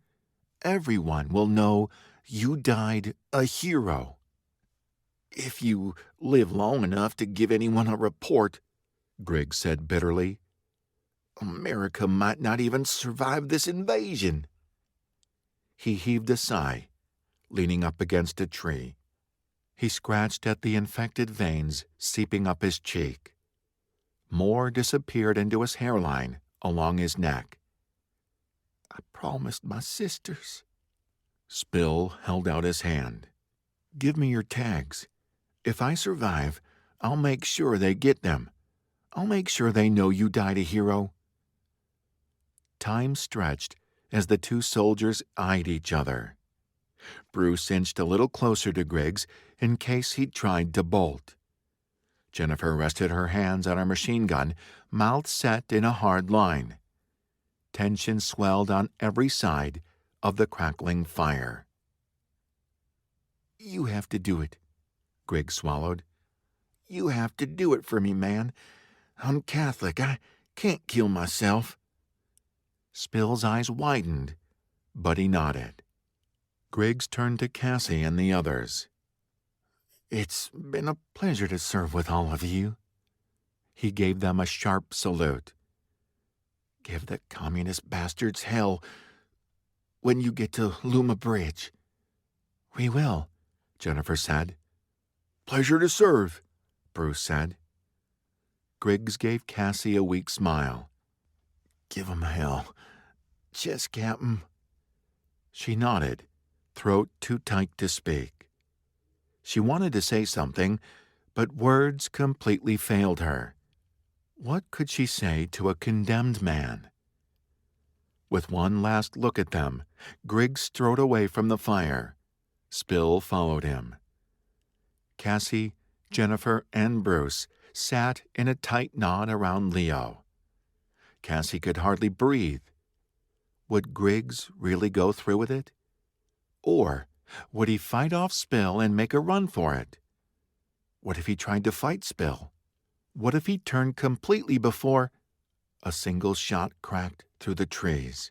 Everyone will know you died a hero. If you live long enough to give anyone a report, Griggs said bitterly, America might not even survive this invasion. He heaved a sigh, leaning up against a tree. He scratched at the infected veins seeping up his cheek. More disappeared into his hairline along his neck. I promised my sisters. Spill held out his hand. Give me your tags. If I survive, I'll make sure they get them. I'll make sure they know you died a hero. Time stretched as the 2 soldiers eyed each other. Bruce inched a little closer to Griggs in case he'd tried to bolt. Jennifer rested her hands on her machine gun, mouth set in a hard line. Tension swelled on every side of the crackling fire. You have to do it, Griggs swallowed. You have to do it for me, man. I'm Catholic. I can't kill myself. Spill's eyes widened, but he nodded. Griggs turned to Cassie and the others. It's been a pleasure to serve with all of you. He gave them a sharp salute. Give the communist bastards hell when you get to Luma Bridge. We will, Jennifer said. Pleasure to serve, Bruce said. Griggs gave Cassie a weak smile. Give 'em hell. Yes, Captain. She nodded, throat too tight to speak. She wanted to say something, but words completely failed her. What could she say to a condemned man? With one last look at them, Griggs strode away from the fire. Spill followed him. Cassie, Jennifer, and Bruce sat in a tight knot around Leo. Cassie could hardly breathe. Would Griggs really go through with it? Or would he fight off Spill and make a run for it? What if he tried to fight Spill? What if he turned completely before... A single shot cracked through the trees.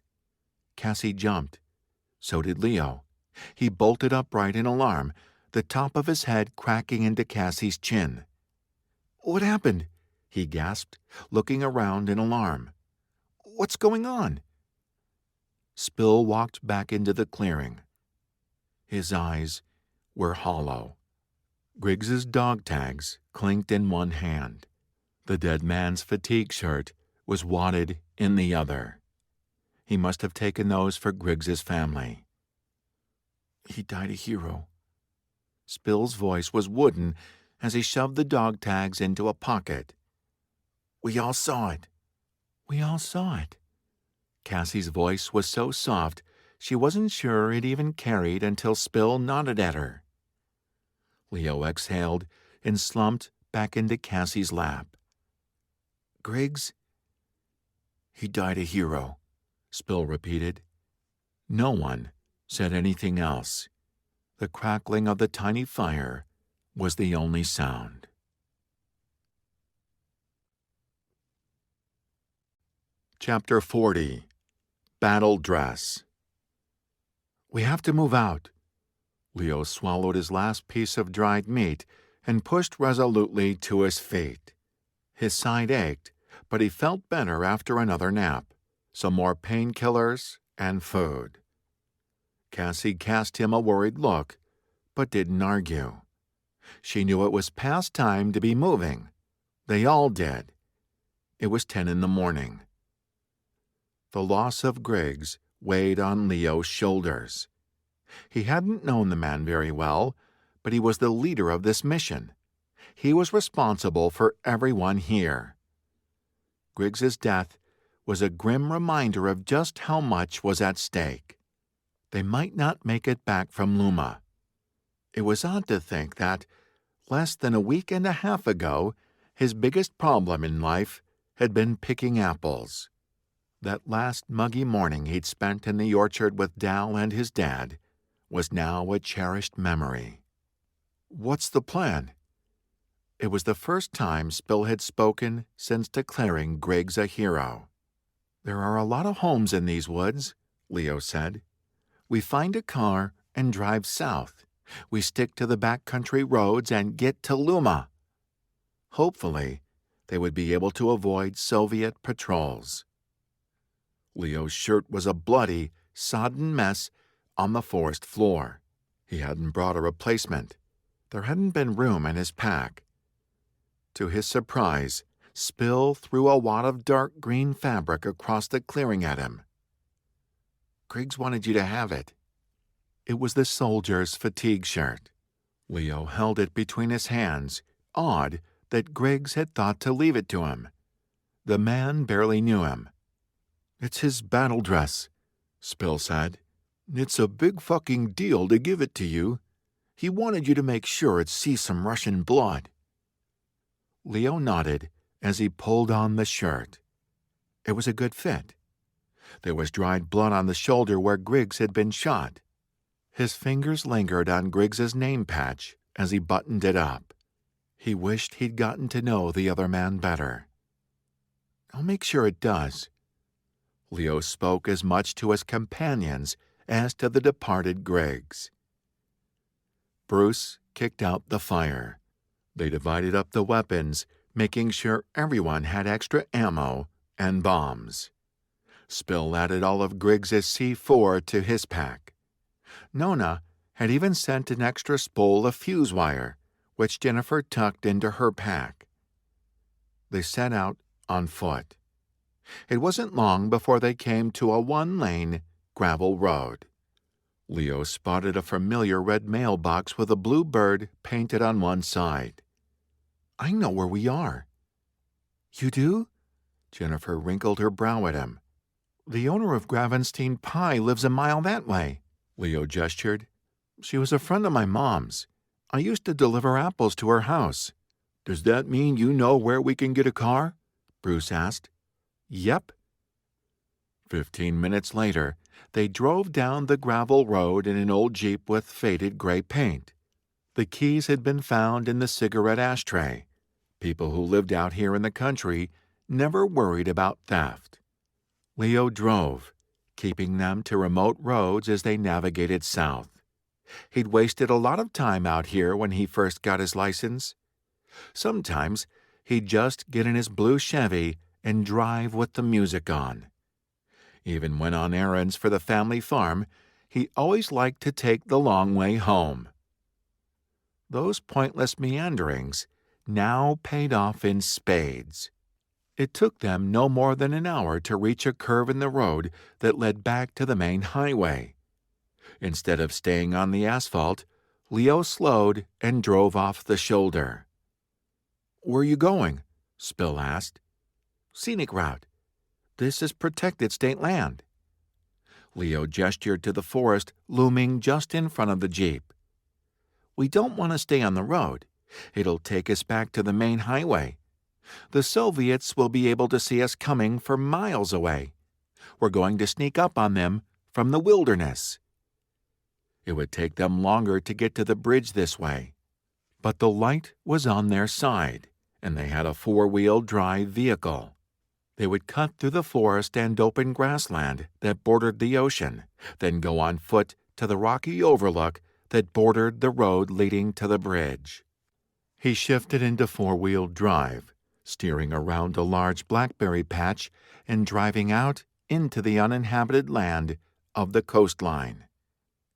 Cassie jumped. So did Leo. He bolted upright in alarm, the top of his head cracking into Cassie's chin. What happened? He gasped, looking around in alarm. What's going on? Spill walked back into the clearing. His eyes were hollow. Griggs's dog tags clinked in one hand. The dead man's fatigue shirt was wadded in the other. He must have taken those for Griggs's family. He died a hero. Spill's voice was wooden as he shoved the dog tags into a pocket. We all saw it. We all saw it. Cassie's voice was so soft she wasn't sure it even carried until Spill nodded at her. Leo exhaled and slumped back into Cassie's lap. Griggs? He died a hero, Spill repeated. No one said anything else. The crackling of the tiny fire was the only sound. Chapter 40. Battle Dress. We have to move out. Leo swallowed his last piece of dried meat and pushed resolutely to his feet. His side ached, but he felt better after another nap, some more painkillers, and food. Cassie cast him a worried look, but didn't argue. She knew it was past time to be moving. They all did. It was 10 in the morning. The loss of Griggs weighed on Leo's shoulders. He hadn't known the man very well, but he was the leader of this mission. He was responsible for everyone here. Griggs's death was a grim reminder of just how much was at stake. They might not make it back from Luma. It was odd to think that, less than a week and a half ago, his biggest problem in life had been picking apples. That last muggy morning he'd spent in the orchard with Dal and his dad was now a cherished memory. "What's the plan?" It was the first time Spill had spoken since declaring Griggs a hero. "There are a lot of homes in these woods," Leo said. "We find a car and drive south. We stick to the backcountry roads and get to Luma." Hopefully, they would be able to avoid Soviet patrols. Leo's shirt was a bloody, sodden mess on the forest floor. He hadn't brought a replacement. There hadn't been room in his pack. To his surprise, Spill threw a wad of dark green fabric across the clearing at him. "Griggs wanted you to have it." It was the soldier's fatigue shirt. Leo held it between his hands, awed that Griggs had thought to leave it to him. The man barely knew him. "It's his battle dress," Spill said. "It's a big fucking deal to give it to you. He wanted you to make sure it sees some Russian blood." Leo nodded as he pulled on the shirt. It was a good fit. There was dried blood on the shoulder where Griggs had been shot. His fingers lingered on Griggs's name patch as he buttoned it up. He wished he'd gotten to know the other man better. "I'll make sure it does." Leo spoke as much to his companions as to the departed Griggs. Bruce kicked out the fire. They divided up the weapons, making sure everyone had extra ammo and bombs. Spill added all of Griggs's C4 to his pack. Nona had even sent an extra spool of fuse wire, which Jennifer tucked into her pack. They set out on foot. It wasn't long before they came to a one-lane gravel road. Leo spotted a familiar red mailbox with a blue bird painted on one side. "I know where we are." "You do?" Jennifer wrinkled her brow at him. "The owner of Gravenstein Pie lives a mile that way," Leo gestured. "She was a friend of my mom's. I used to deliver apples to her house." "Does that mean you know where we can get a car?" Bruce asked. "Yep." 15 minutes later, they drove down the gravel road in an old Jeep with faded gray paint. The keys had been found in the cigarette ashtray. People who lived out here in the country never worried about theft. Leo drove, keeping them to remote roads as they navigated south. He'd wasted a lot of time out here when he first got his license. Sometimes he'd just get in his blue Chevy and drive with the music on. Even when on errands for the family farm, he always liked to take the long way home. Those pointless meanderings now paid off in spades. It took them no more than an hour to reach a curve in the road that led back to the main highway. Instead of staying on the asphalt, Leo slowed and drove off the shoulder. "Where are you going?" Spill asked. "Scenic route. This is protected state land." Leo gestured to the forest looming just in front of the Jeep. "We don't want to stay on the road. It'll take us back to the main highway. The Soviets will be able to see us coming from miles away. We're going to sneak up on them from the wilderness." It would take them longer to get to the bridge this way. But the light was on their side, and they had a four-wheel drive vehicle. They would cut through the forest and open grassland that bordered the ocean, then go on foot to the rocky overlook that bordered the road leading to the bridge. He shifted into four-wheel drive, steering around a large blackberry patch and driving out into the uninhabited land of the coastline.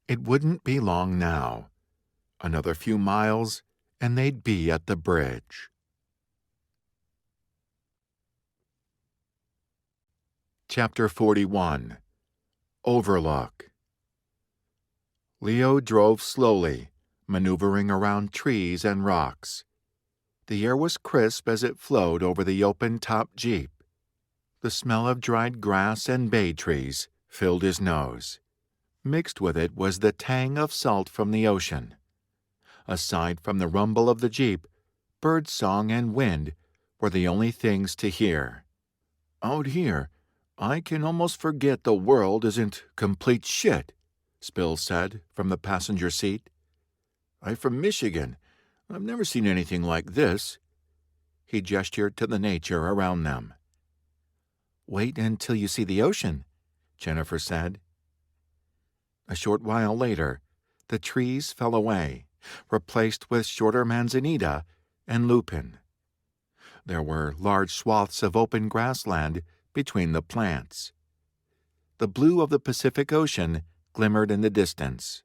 It wouldn't be long now. Another few miles, and they'd be at the bridge. Chapter 41. Overlook. Leo drove slowly, maneuvering around trees and rocks. The air was crisp as it flowed over the open-top Jeep. The smell of dried grass and bay trees filled his nose. Mixed with it was the tang of salt from the ocean. Aside from the rumble of the Jeep, birdsong and wind were the only things to hear. "Out here, I can almost forget the world isn't complete shit," Spill said from the passenger seat. "I'm from Michigan. I've never seen anything like this." He gestured to the nature around them. "Wait until you see the ocean," Jennifer said. A short while later, the trees fell away, replaced with shorter manzanita and lupin. There were large swaths of open grassland between the plants. The blue of the Pacific Ocean glimmered in the distance.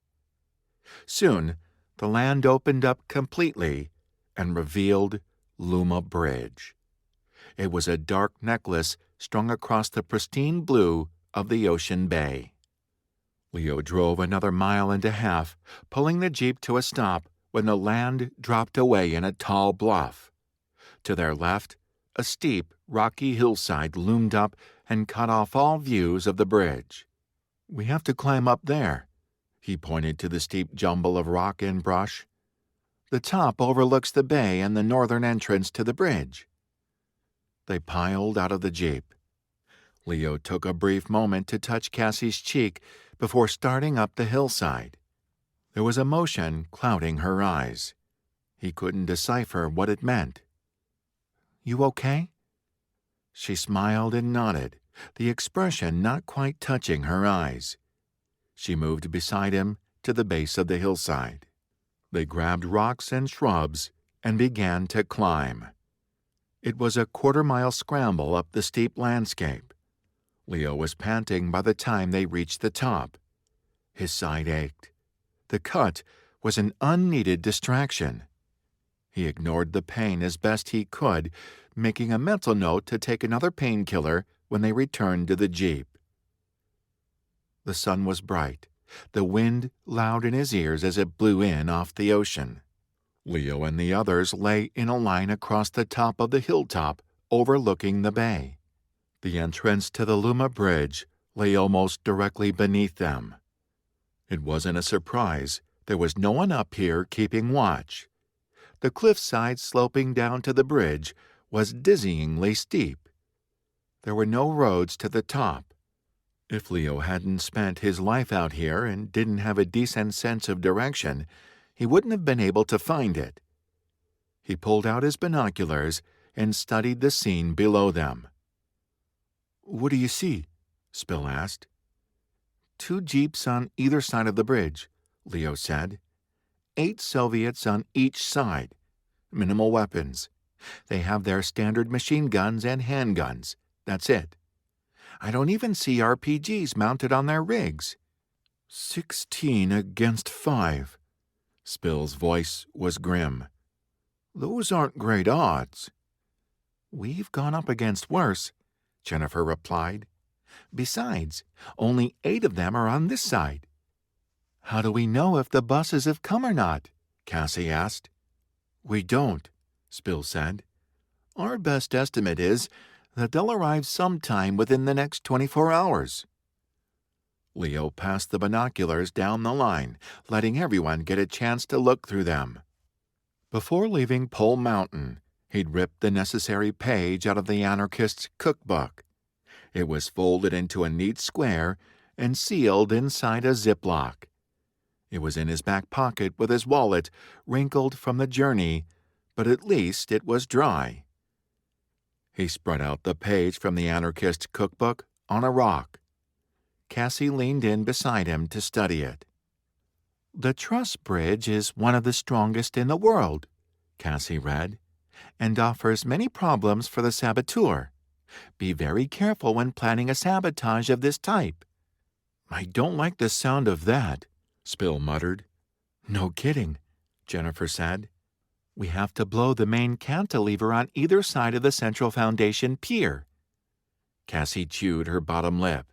Soon, the land opened up completely and revealed Luma Bridge. It was a dark necklace strung across the pristine blue of the ocean bay. Leo drove another mile and a half, pulling the Jeep to a stop when the land dropped away in a tall bluff. To their left, a steep, rocky hillside loomed up and cut off all views of the bridge. "We have to climb up there." He pointed to the steep jumble of rock and brush. "The top overlooks the bay and the northern entrance to the bridge." They piled out of the Jeep. Leo took a brief moment to touch Cassie's cheek before starting up the hillside. There was emotion clouding her eyes. He couldn't decipher what it meant. "You okay?" She smiled and nodded, the expression not quite touching her eyes. She moved beside him to the base of the hillside. They grabbed rocks and shrubs and began to climb. It was a quarter-mile scramble up the steep landscape. Leo was panting by the time they reached the top. His side ached. The cut was an unneeded distraction. He ignored the pain as best he could, making a mental note to take another painkiller when they returned to the Jeep. The sun was bright, the wind loud in his ears as it blew in off the ocean. Leo and the others lay in a line across the top of the hilltop overlooking the bay. The entrance to the Luma Bridge lay almost directly beneath them. It wasn't a surprise. There was no one up here keeping watch. The cliffside sloping down to the bridge was dizzyingly steep. There were no roads to the top. If Leo hadn't spent his life out here and didn't have a decent sense of direction, he wouldn't have been able to find it. He pulled out his binoculars and studied the scene below them. "What do you see?" Spill asked. "Two Jeeps on either side of the bridge," Leo said. 8 Soviets on each side. Minimal weapons. They have their standard machine guns and handguns. That's it. I don't even see RPGs mounted on their rigs. 16 against 5. Spill's voice was grim. "Those aren't great odds." "We've gone up against worse," Jennifer replied. "Besides, only 8 of them are on this side." "How do we know if the buses have come or not?" Cassie asked. "We don't," Spill said. "Our best estimate is that they'll arrive sometime within the next 24 hours. Leo passed the binoculars down the line, letting everyone get a chance to look through them. Before leaving Pole Mountain, he'd ripped the necessary page out of the anarchist's cookbook. It was folded into a neat square and sealed inside a Ziploc. It was in his back pocket with his wallet, wrinkled from the journey, but at least it was dry. He spread out the page from the anarchist's cookbook on a rock. Cassie leaned in beside him to study it. "The truss bridge is one of the strongest in the world," Cassie read, "and offers many problems for the saboteur. Be very careful when planning a sabotage of this type." "I don't like the sound of that," Spill muttered. "No kidding," Jennifer said. "We have to blow the main cantilever on either side of the central foundation pier." Cassie chewed her bottom lip.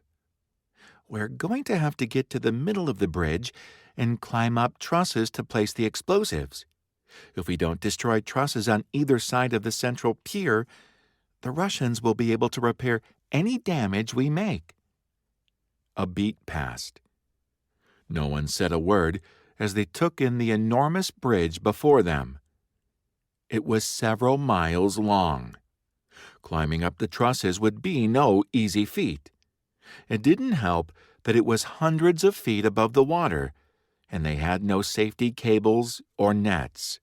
"We're going to have to get to the middle of the bridge and climb up trusses to place the explosives. If we don't destroy trusses on either side of the central pier, the Russians will be able to repair any damage we make." A beat passed. No one said a word as they took in the enormous bridge before them. It was several miles long. Climbing up the trusses would be no easy feat. It didn't help that it was hundreds of feet above the water, and they had no safety cables or nets.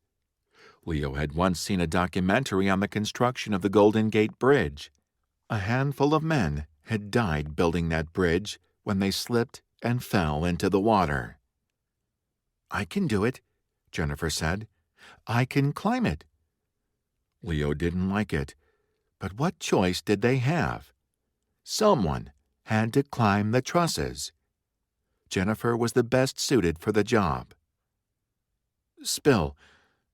Leo had once seen a documentary on the construction of the Golden Gate Bridge. A handful of men had died building that bridge when they slipped and fell into the water. "I can do it," Jennifer said. "I can climb it." Leo didn't like it, but what choice did they have? Someone had to climb the trusses. Jennifer was the best suited for the job. "Spill,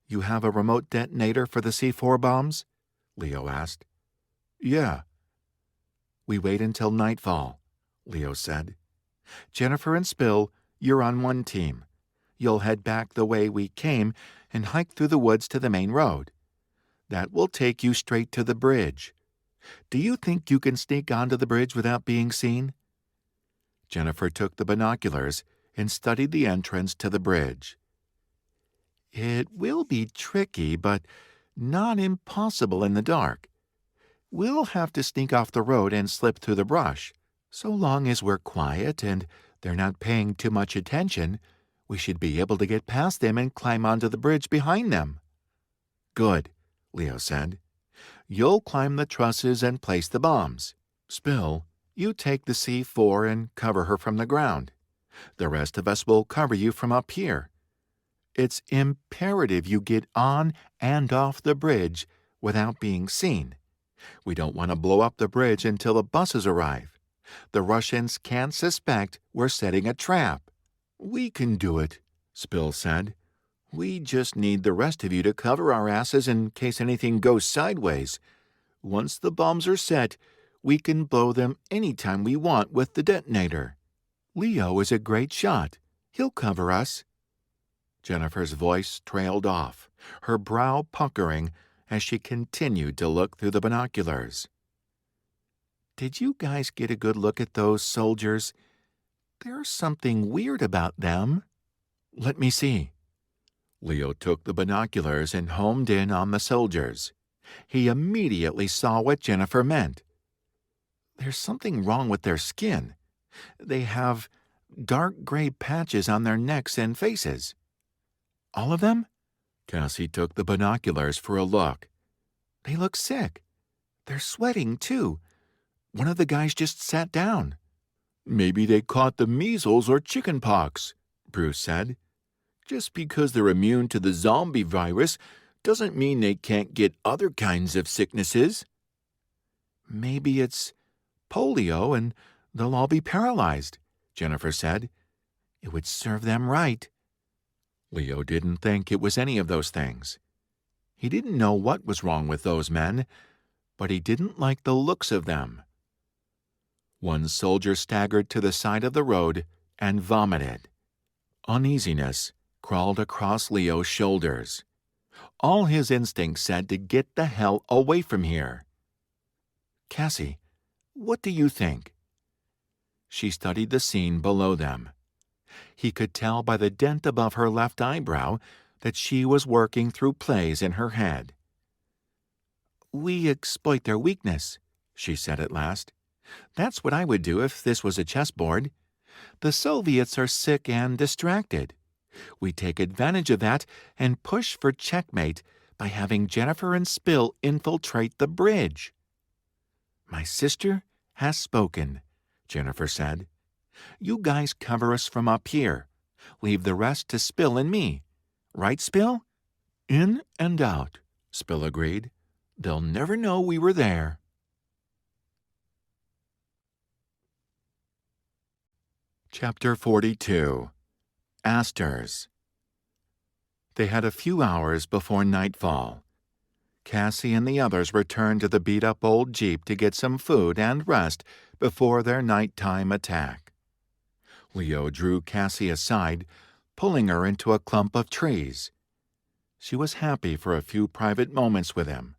you have a remote detonator for the C4 bombs?" Leo asked. "Yeah." "We wait until nightfall," Leo said. "Jennifer and Spill, you're on one team. You'll head back the way we came and hike through the woods to the main road. That will take you straight to the bridge. Do you think you can sneak onto the bridge without being seen?" Jennifer took the binoculars and studied the entrance to the bridge. "It will be tricky, but not impossible in the dark. We'll have to sneak off the road and slip through the brush. So long as we're quiet and they're not paying too much attention, we should be able to get past them and climb onto the bridge behind them." "Good," Leo said. "You'll climb the trusses and place the bombs. Spill, you take the C4 and cover her from the ground. The rest of us will cover you from up here. It's imperative you get on and off the bridge without being seen. We don't want to blow up the bridge until the buses arrive. The Russians can't suspect we're setting a trap." "We can do it," Spill said. "We just need the rest of you to cover our asses in case anything goes sideways. Once the bombs are set, we can blow them any time we want with the detonator. Leo is a great shot. He'll cover us." Jennifer's voice trailed off, her brow puckering as she continued to look through the binoculars. "Did you guys get a good look at those soldiers? There's something weird about them." "Let me see." Leo took the binoculars and homed in on the soldiers. He immediately saw what Jennifer meant. "There's something wrong with their skin. They have dark gray patches on their necks and faces." "All of them?" Cassie took the binoculars for a look. "They look sick. They're sweating, too. One of the guys just sat down." "Maybe they caught the measles or chicken pox," Bruce said. "Just because they're immune to the zombie virus doesn't mean they can't get other kinds of sicknesses." "Maybe it's polio and they'll all be paralyzed," Jennifer said. "It would serve them right." Leo didn't think it was any of those things. He didn't know what was wrong with those men, but he didn't like the looks of them. One soldier staggered to the side of the road and vomited. Uneasiness crawled across Leo's shoulders. All his instincts said to get the hell away from here. "Cassie, what do you think?" She studied the scene below them. He could tell by the dent above her left eyebrow that she was working through plays in her head. "We exploit their weakness," she said at last. "That's what I would do if this was a chessboard. The Soviets are sick and distracted. We take advantage of that and push for checkmate by having Jennifer and Spill infiltrate the bridge." "My sister has spoken," Jennifer said. "You guys cover us from up here. Leave the rest to Spill and me. Right, Spill?" "In and out," Spill agreed. "They'll never know we were there." Chapter 42. Asters. They had a few hours before nightfall. Cassie and the others returned to the beat-up old jeep to get some food and rest before their nighttime attack. Leo drew Cassie aside, pulling her into a clump of trees. She was happy for a few private moments with him.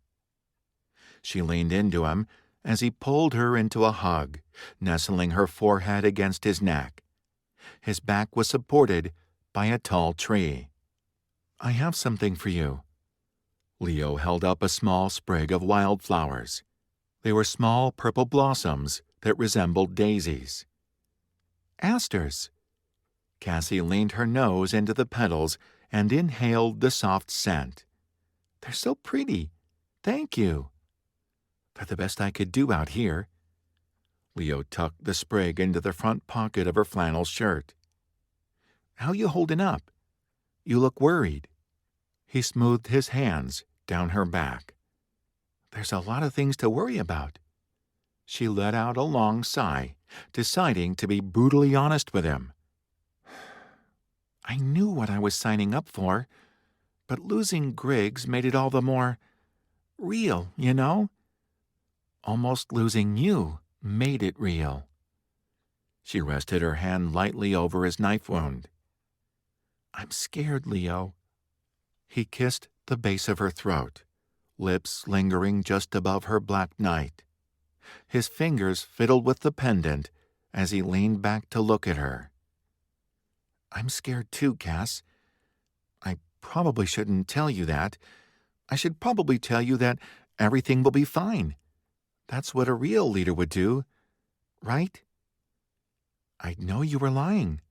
She leaned into him as he pulled her into a hug, nestling her forehead against his neck. His back was supported by a tall tree. "I have something for you." Leo held up a small sprig of wildflowers. They were small purple blossoms that resembled daisies. "Asters." Cassie leaned her nose into the petals and inhaled the soft scent. "They're so pretty. Thank you." "They're the best I could do out here." Leo tucked the sprig into the front pocket of her flannel shirt. "How you holding up? You look worried." He smoothed his hands down her back. "There's a lot of things to worry about." She let out a long sigh, deciding to be brutally honest with him. "I knew what I was signing up for, but losing Griggs made it all the more real, you know? Almost losing you made it real." She rested her hand lightly over his knife wound. "I'm scared, Leo." He kissed the base of her throat, lips lingering just above her black night. His fingers fiddled with the pendant as he leaned back to look at her. "I'm scared too, Cass. I probably shouldn't tell you that. I should probably tell you that everything will be fine. That's what a real leader would do, right?" "I'd know you were lying."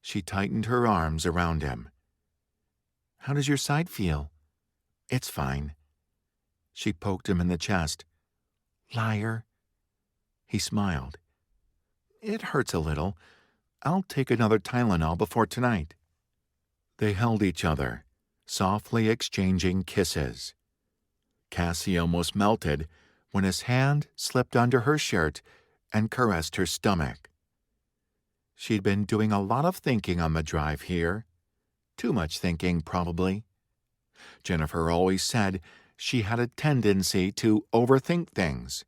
She tightened her arms around him. "How does your side feel?" "It's fine." She poked him in the chest. "Liar." He smiled. "It hurts a little. I'll take another Tylenol before tonight." They held each other, softly exchanging kisses. Cassie almost melted when his hand slipped under her shirt and caressed her stomach. She'd been doing a lot of thinking on the drive here. Too much thinking, probably. Jennifer always said she had a tendency to overthink things.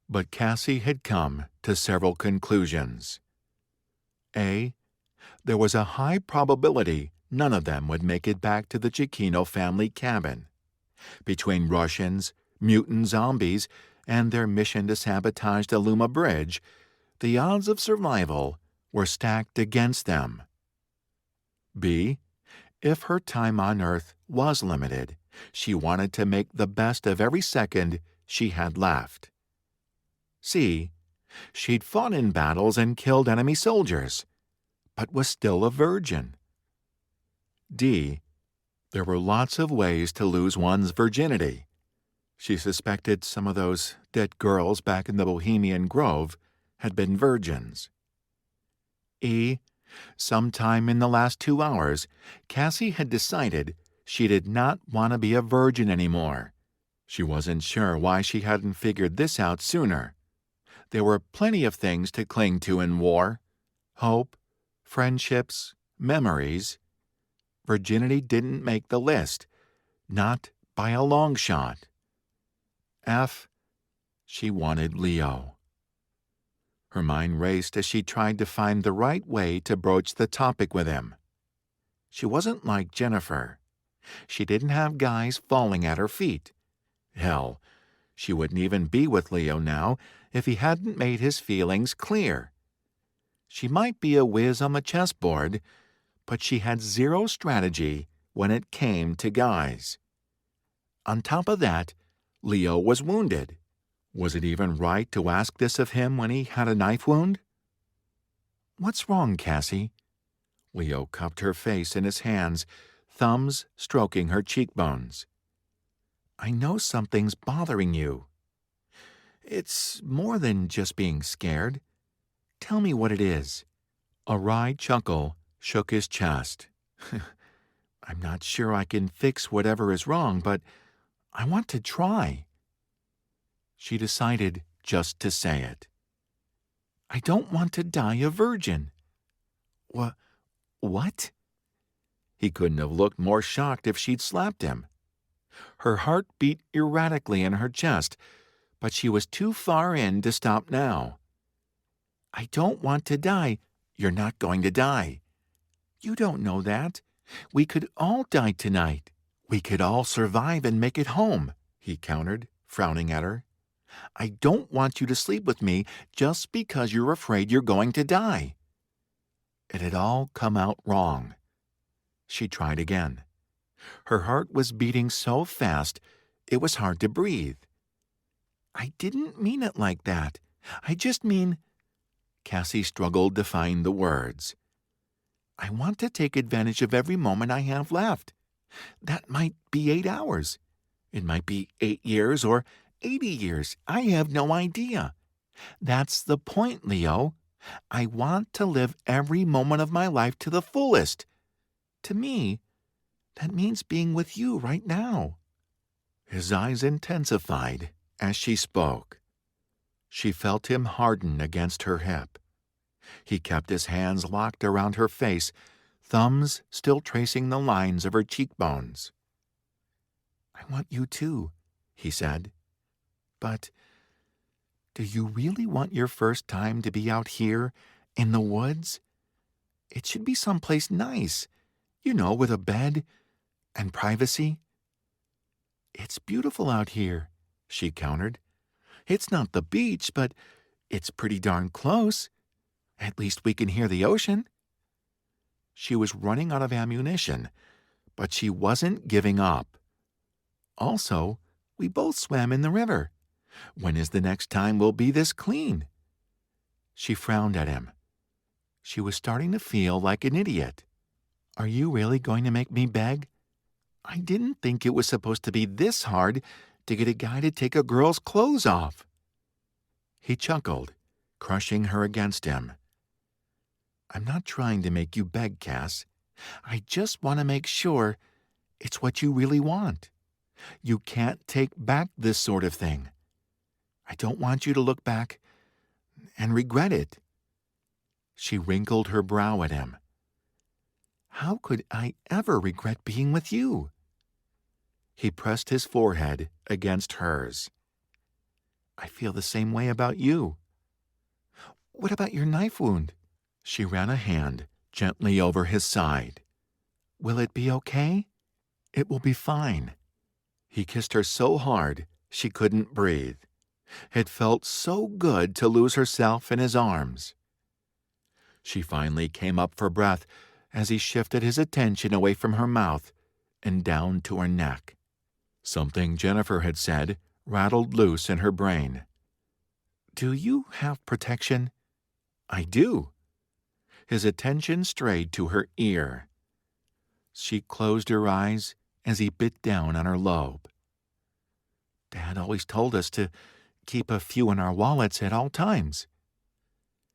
But Cassie had come to several conclusions. A. There was a high probability none of them would make it back to the Cicchino family cabin. Between Russians, mutant zombies, and their mission to sabotage the Luma Bridge, the odds of survival were stacked against them. B. If her time on Earth was limited, she wanted to make the best of every second she had left. C. She'd fought in battles and killed enemy soldiers, but was still a virgin. D. There were lots of ways to lose one's virginity. She suspected some of those dead girls back in the Bohemian Grove had been virgins. E. Sometime in the last 2 hours, Cassie had decided she did not want to be a virgin anymore. She wasn't sure why she hadn't figured this out sooner. There were plenty of things to cling to in war: hope, friendships, memories. Virginity didn't make the list, not by a long shot. F. She wanted Leo. Her mind raced as she tried to find the right way to broach the topic with him. She wasn't like Jennifer. She didn't have guys falling at her feet. Hell, she wouldn't even be with Leo now if he hadn't made his feelings clear. She might be a whiz on the chessboard, but she had zero strategy when it came to guys. On top of that, Leo was wounded. Was it even right to ask this of him when he had a knife wound? "What's wrong, Cassie?" Leo cupped her face in his hands, thumbs stroking her cheekbones. "I know something's bothering you." "It's more than just being scared. Tell me what it is." A wry chuckle shook his chest. "I'm not sure I can fix whatever is wrong, but I want to try." She decided just to say it. "I don't want to die a virgin." What? He couldn't have looked more shocked if she'd slapped him. Her heart beat erratically in her chest, but she was too far in to stop now. "I don't want to die." "You're not going to die." "You don't know that. We could all die tonight. We could all survive and make it home, he countered, frowning at her. I don't want you to sleep with me just because you're afraid you're going to die. It had all come out wrong. She tried again. Her heart was beating so fast it was hard to breathe. I didn't mean it like that. I just mean... Cassie struggled to find the words. I want to take advantage of every moment I have left. That might be 8 hours. It might be 8 years or 80 years. I have no idea. That's the point, Leo. I want to live every moment of my life to the fullest. To me, that means being with you right now. His eyes intensified as she spoke. She felt him harden against her hip. He kept his hands locked around her face, thumbs still tracing the lines of her cheekbones. I want you too, he said. But do you really want your first time to be out here in the woods? It should be someplace nice, with a bed and privacy. It's beautiful out here, she countered. It's not the beach, but it's pretty darn close. At least we can hear the ocean. She was running out of ammunition, but she wasn't giving up. Also, we both swam in the river. When is the next time we'll be this clean? She frowned at him. She was starting to feel like an idiot. Are you really going to make me beg? I didn't think it was supposed to be this hard to get a guy to take a girl's clothes off. He chuckled, crushing her against him. I'm not trying to make you beg, Cass. I just want to make sure it's what you really want. You can't take back this sort of thing. I don't want you to look back and regret it. She wrinkled her brow at him. How could I ever regret being with you? He pressed his forehead against hers. I feel the same way about you. What about your knife wound? She ran a hand gently over his side. Will it be okay? It will be fine. He kissed her so hard she couldn't breathe. It felt so good to lose herself in his arms. She finally came up for breath as he shifted his attention away from her mouth and down to her neck. Something Jennifer had said rattled loose in her brain. Do you have protection? I do. His attention strayed to her ear. She closed her eyes as he bit down on her lobe. Dad always told us to keep a few in our wallets at all times.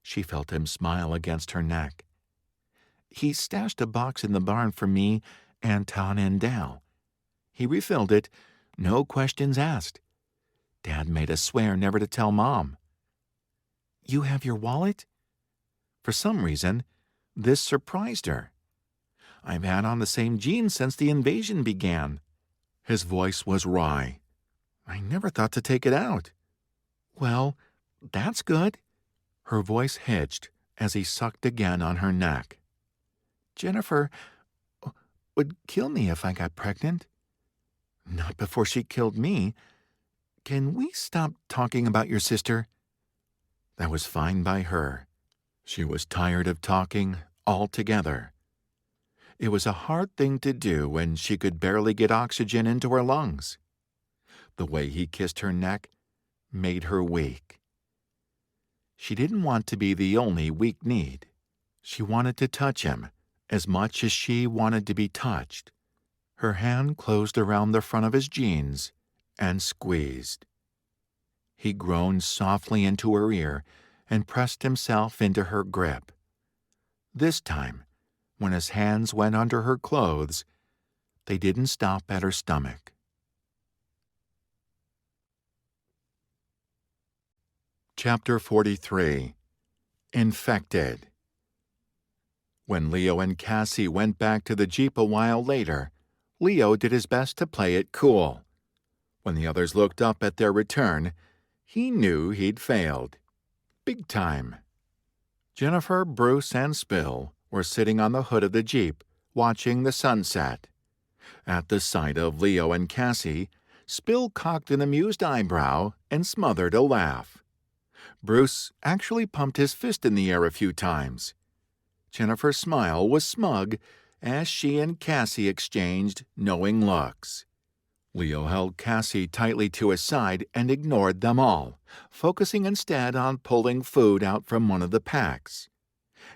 She felt him smile against her neck. He stashed a box in the barn for me, Anton, and Dal. He refilled it, no questions asked. Dad made us swear never to tell Mom. You have your wallet? For some reason, this surprised her. I've had on the same jeans since the invasion began. His voice was wry. I never thought to take it out. Well, that's good. Her voice hitched as he sucked again on her neck. Jennifer would kill me if I got pregnant. Not before she killed me. Can we stop talking about your sister? That was fine by her. She was tired of talking altogether. It was a hard thing to do when she could barely get oxygen into her lungs. The way he kissed her neck made her weak. She didn't want to be the only weak need. She wanted to touch him as much as she wanted to be touched. Her hand closed around the front of his jeans and squeezed. He groaned softly into her ear and pressed himself into her grip. This time, when his hands went under her clothes, they didn't stop at her stomach. Chapter 43. Infected. When Leo and Cassie went back to the Jeep a while later, Leo did his best to play it cool. When the others looked up at their return, he knew he'd failed. Big time. Jennifer, Bruce, and Spill were sitting on the hood of the Jeep, watching the sunset. At the sight of Leo and Cassie, Spill cocked an amused eyebrow and smothered a laugh. Bruce actually pumped his fist in the air a few times. Jennifer's smile was smug as she and Cassie exchanged knowing looks. Leo held Cassie tightly to his side and ignored them all, focusing instead on pulling food out from one of the packs.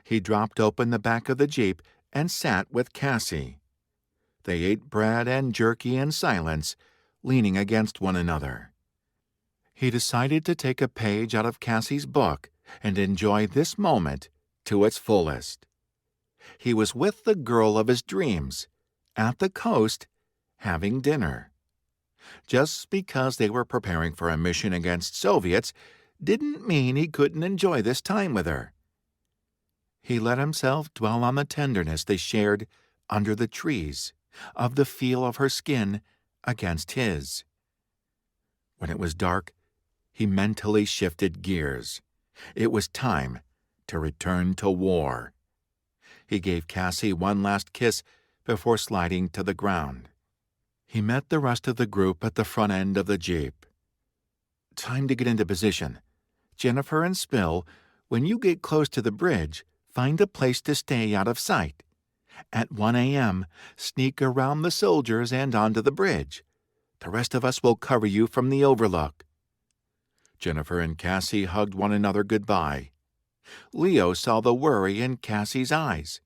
He dropped open the back of the Jeep and sat with Cassie. They ate bread and jerky in silence, leaning against one another. He decided to take a page out of Cassie's book and enjoy this moment to its fullest. He was with the girl of his dreams, at the coast, having dinner. Just because they were preparing for a mission against Soviets didn't mean he couldn't enjoy this time with her. He let himself dwell on the tenderness they shared under the trees, of the feel of her skin against his. When it was dark, he mentally shifted gears. It was time to return to war. He gave Cassie one last kiss before sliding to the ground. He met the rest of the group at the front end of the Jeep. Time to get into position. Jennifer and Spill, when you get close to the bridge, find a place to stay out of sight. At 1 a.m., sneak around the soldiers and onto the bridge. The rest of us will cover you from the overlook. Jennifer and Cassie hugged one another goodbye. Leo saw the worry in Cassie's eyes.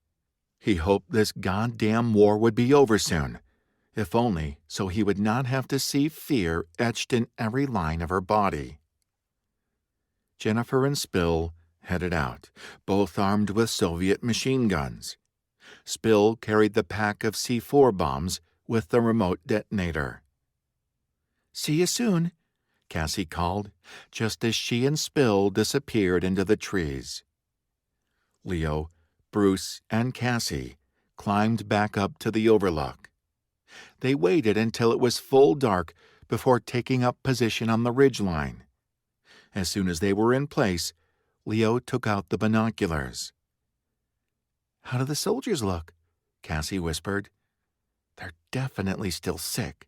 He hoped this goddamn war would be over soon, if only so he would not have to see fear etched in every line of her body. Jennifer and Spill headed out, both armed with Soviet machine guns. Spill carried the pack of C4 bombs with the remote detonator. "See you soon," Cassie called, just as she and Spill disappeared into the trees. Leo, Bruce, and Cassie climbed back up to the overlook. They waited until it was full dark before taking up position on the ridgeline. As soon as they were in place, Leo took out the binoculars. "How do the soldiers look?" Cassie whispered. "They're definitely still sick."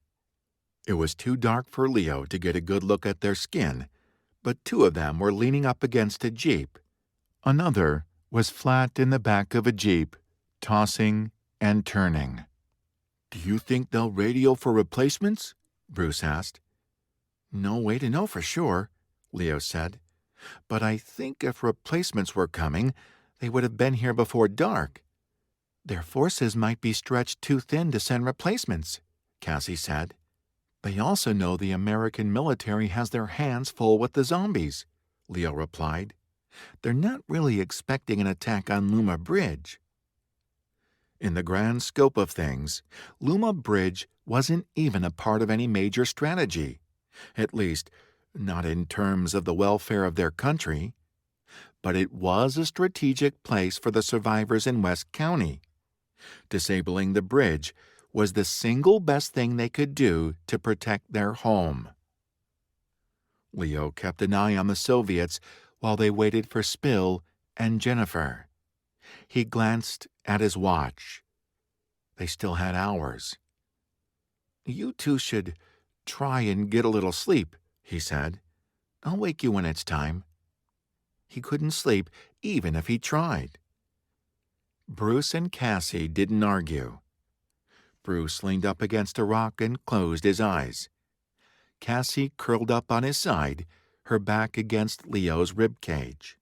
It was too dark for Leo to get a good look at their skin, but two of them were leaning up against a Jeep. Another was flat in the back of a Jeep, tossing and turning. "Do you think they'll radio for replacements?" Bruce asked. "No way to know for sure," Leo said. "But I think if replacements were coming, they would have been here before dark." "Their forces might be stretched too thin to send replacements," Cassie said. "They also know the American military has their hands full with the zombies," Leo replied. "They're not really expecting an attack on Luma Bridge." In the grand scope of things, Luma Bridge wasn't even a part of any major strategy, at least not in terms of the welfare of their country. But it was a strategic place for the survivors in West County. Disabling the bridge was the single best thing they could do to protect their home. Leo kept an eye on the Soviets while they waited for Spill and Jennifer. He glanced at his watch. They still had hours. "You two should try and get a little sleep," he said. "I'll wake you when it's time." He couldn't sleep even if he tried. Bruce and Cassie didn't argue. Bruce leaned up against a rock and closed his eyes. Cassie curled up on his side, her back against Leo's rib cage.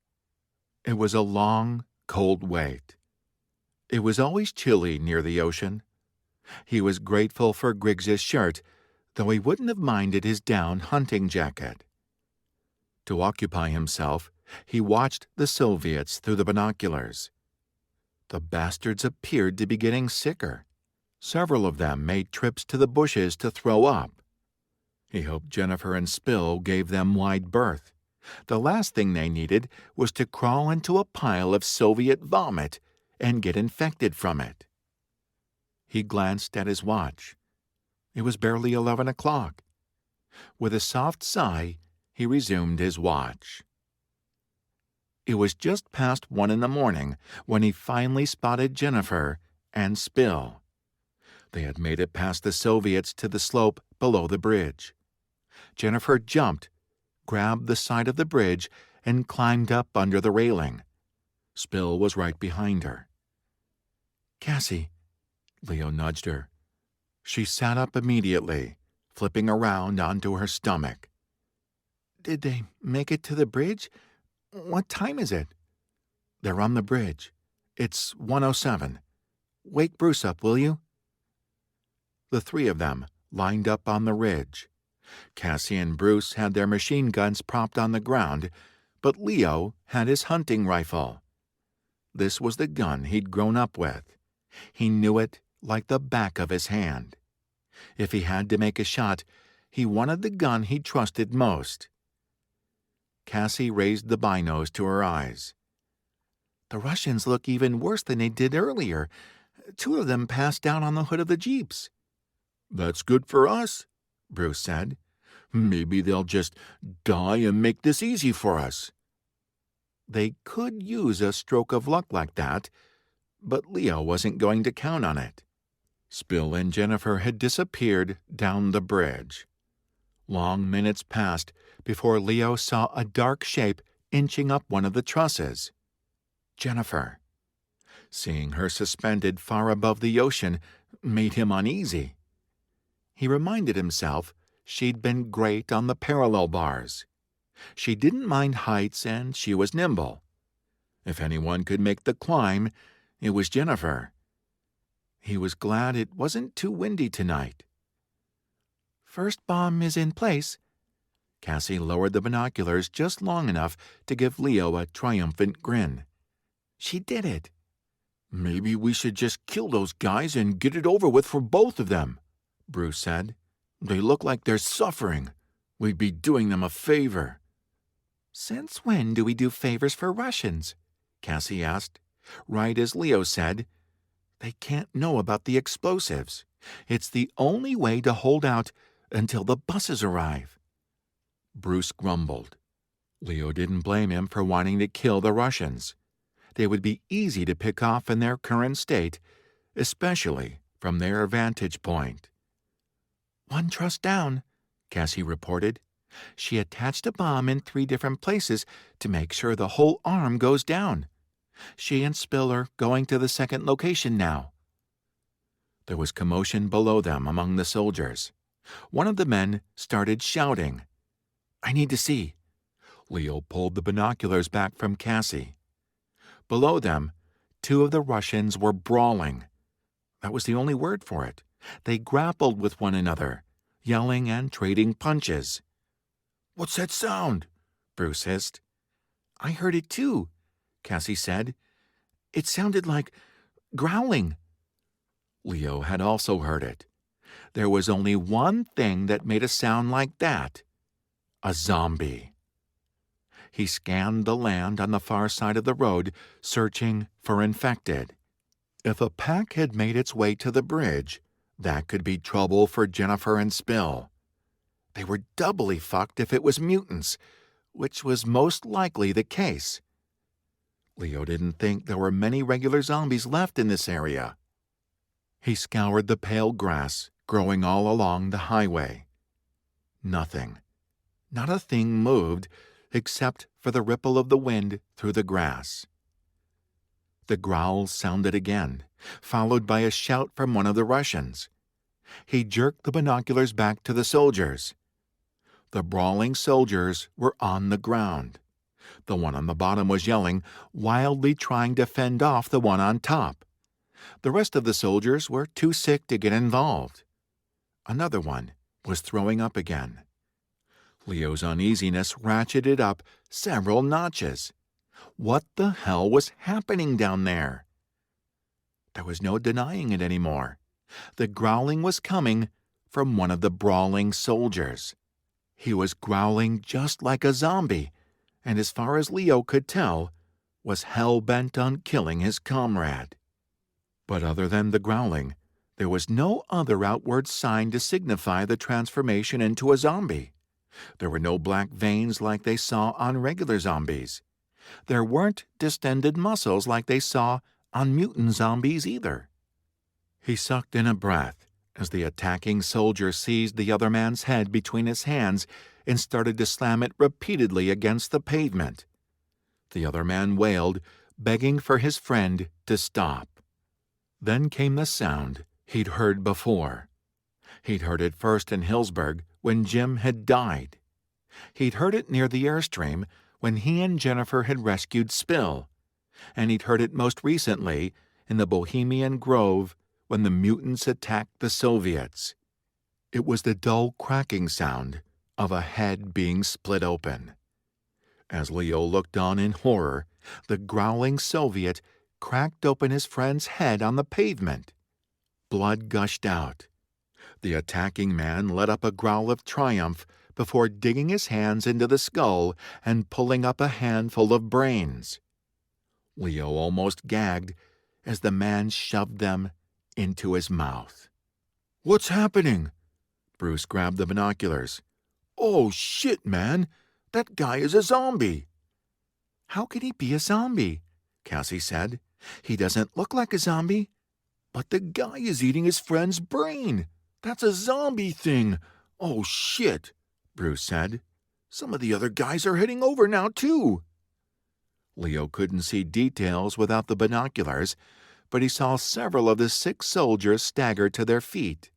It was a long, cold wait. It was always chilly near the ocean. He was grateful for Griggs's shirt, though he wouldn't have minded his down hunting jacket. To occupy himself, he watched the Soviets through the binoculars. The bastards appeared to be getting sicker. Several of them made trips to the bushes to throw up. He hoped Jennifer and Spill gave them wide berth. The last thing they needed was to crawl into a pile of Soviet vomit and get infected from it. He glanced at his watch. It was barely 11 o'clock. With a soft sigh, he resumed his watch. It was just past 1 in the morning when he finally spotted Jennifer and Spill. They had made it past the Soviets to the slope below the bridge. Jennifer jumped, grabbed the side of the bridge, and climbed up under the railing. Spill was right behind her. "Cassie," Leo nudged her. She sat up immediately, flipping around onto her stomach. "Did they make it to the bridge? What time is it?" "They're on the bridge. It's 1:07. Wake Bruce up, will you?" The three of them lined up on the ridge. Cassie and Bruce had their machine guns propped on the ground, but Leo had his hunting rifle. This was the gun he'd grown up with. He knew it like the back of his hand. If he had to make a shot, he wanted the gun he trusted most. Cassie raised the binos to her eyes. "The Russians look even worse than they did earlier. 2 of them passed down on the hood of the jeeps." "That's good for us," Bruce said. "Maybe they'll just die and make this easy for us." They could use a stroke of luck like that, but Leo wasn't going to count on it. Spill and Jennifer had disappeared down the bridge. Long minutes passed before Leo saw a dark shape inching up one of the trusses. Jennifer. Seeing her suspended far above the ocean made him uneasy. He reminded himself she'd been great on the parallel bars. She didn't mind heights and she was nimble. If anyone could make the climb, it was Jennifer. He was glad it wasn't too windy tonight. "First bomb is in place." Cassie lowered the binoculars just long enough to give Leo a triumphant grin. "She did it." "Maybe we should just kill those guys and get it over with for both of them," Bruce said. "They look like they're suffering. We'd be doing them a favor." "Since when do we do favors for Russians?" Cassie asked, right as Leo said, "They can't know about the explosives. It's the only way to hold out until the buses arrive." Bruce grumbled. Leo didn't blame him for wanting to kill the Russians. They would be easy to pick off in their current state, especially from their vantage point. "1 truss down," Cassie reported. "She attached a bomb in 3 different places to make sure the whole arm goes down. She and Spill are going to the second location now." There was commotion below them among the soldiers. One of the men started shouting. "I need to see." Leo pulled the binoculars back from Cassie. Below them, 2 of the Russians were brawling. That was the only word for it. They grappled with one another, yelling and trading punches. "What's that sound?" Bruce hissed. "I heard it too," Cassie said. "It sounded like growling." Leo had also heard it. There was only one thing that made a sound like that: a zombie. He scanned the land on the far side of the road, searching for infected. If a pack had made its way to the bridge, that could be trouble for Jennifer and Spill. They were doubly fucked if it was mutants, which was most likely the case. Leo didn't think there were many regular zombies left in this area. He scoured the pale grass growing all along the highway. Nothing. Not a thing moved except for the ripple of the wind through the grass. The growls sounded again, followed by a shout from one of the Russians. He jerked the binoculars back to the soldiers. The brawling soldiers were on the ground. The one on the bottom was yelling, wildly trying to fend off the one on top. The rest of the soldiers were too sick to get involved. Another one was throwing up again. Leo's uneasiness ratcheted up several notches. What the hell was happening down there? There was no denying it anymore. The growling was coming from one of the brawling soldiers. He was growling just like a zombie, and as far as Leo could tell, was hell-bent on killing his comrade. But other than the growling, there was no other outward sign to signify the transformation into a zombie. There were no black veins like they saw on regular zombies. There weren't distended muscles like they saw on mutant zombies either. He sucked in a breath as the attacking soldier seized the other man's head between his hands and started to slam it repeatedly against the pavement. The other man wailed, begging for his friend to stop. Then came the sound he'd heard before. He'd heard it first in Hillsburg when Jim had died. He'd heard it near the Airstream when he and Jennifer had rescued Spill. And he'd heard it most recently in the Bohemian Grove when the mutants attacked the Soviets. It was the dull cracking sound of a head being split open. As Leo looked on in horror, the growling Soviet cracked open his friend's head on the pavement. Blood gushed out. The attacking man let up a growl of triumph before digging his hands into the skull and pulling up a handful of brains. Leo almost gagged as the man shoved them into his mouth. "What's happening?" Bruce grabbed the binoculars. "Oh, shit, man! That guy is a zombie!" "How can he be a zombie?" Cassie said. "He doesn't look like a zombie." "But the guy is eating his friend's brain! That's a zombie thing! Oh, shit!" Bruce said. "Some of the other guys are heading over now, too." Leo couldn't see details without the binoculars, but he saw several of the 6 soldiers stagger to their feet.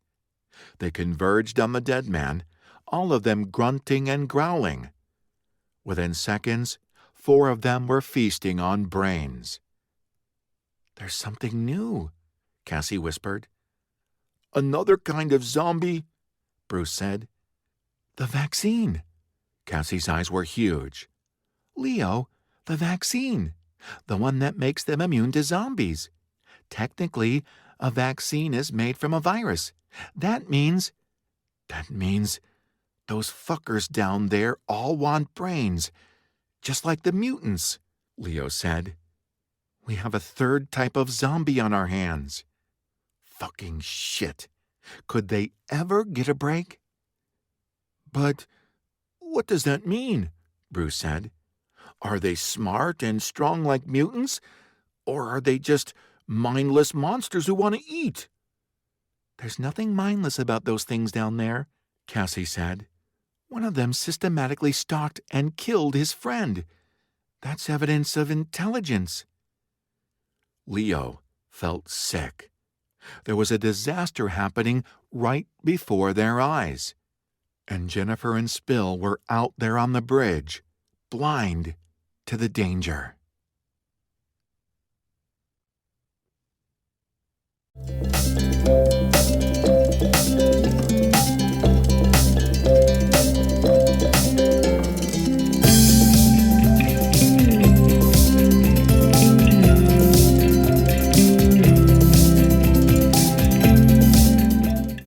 They converged on the dead man, all of them grunting and growling. Within seconds, 4 of them were feasting on brains. "There's something new," Cassie whispered. "Another kind of zombie?" Bruce said. "The vaccine." Cassie's eyes were huge. "Leo, the vaccine. The one that makes them immune to zombies. Technically, a vaccine is made from a virus. That means those fuckers down there all want brains, just like the mutants," Leo said. "We have a 3rd type of zombie on our hands." Fucking shit. Could they ever get a break? "But what does that mean?" Bruce said. "Are they smart and strong like mutants? Or are they just mindless monsters who want to eat?" "There's nothing mindless about those things down there," Cassie said. "One of them systematically stalked and killed his friend. That's evidence of intelligence." Leo felt sick. There was a disaster happening right before their eyes. And Jennifer and Spill were out there on the bridge, blind to the danger.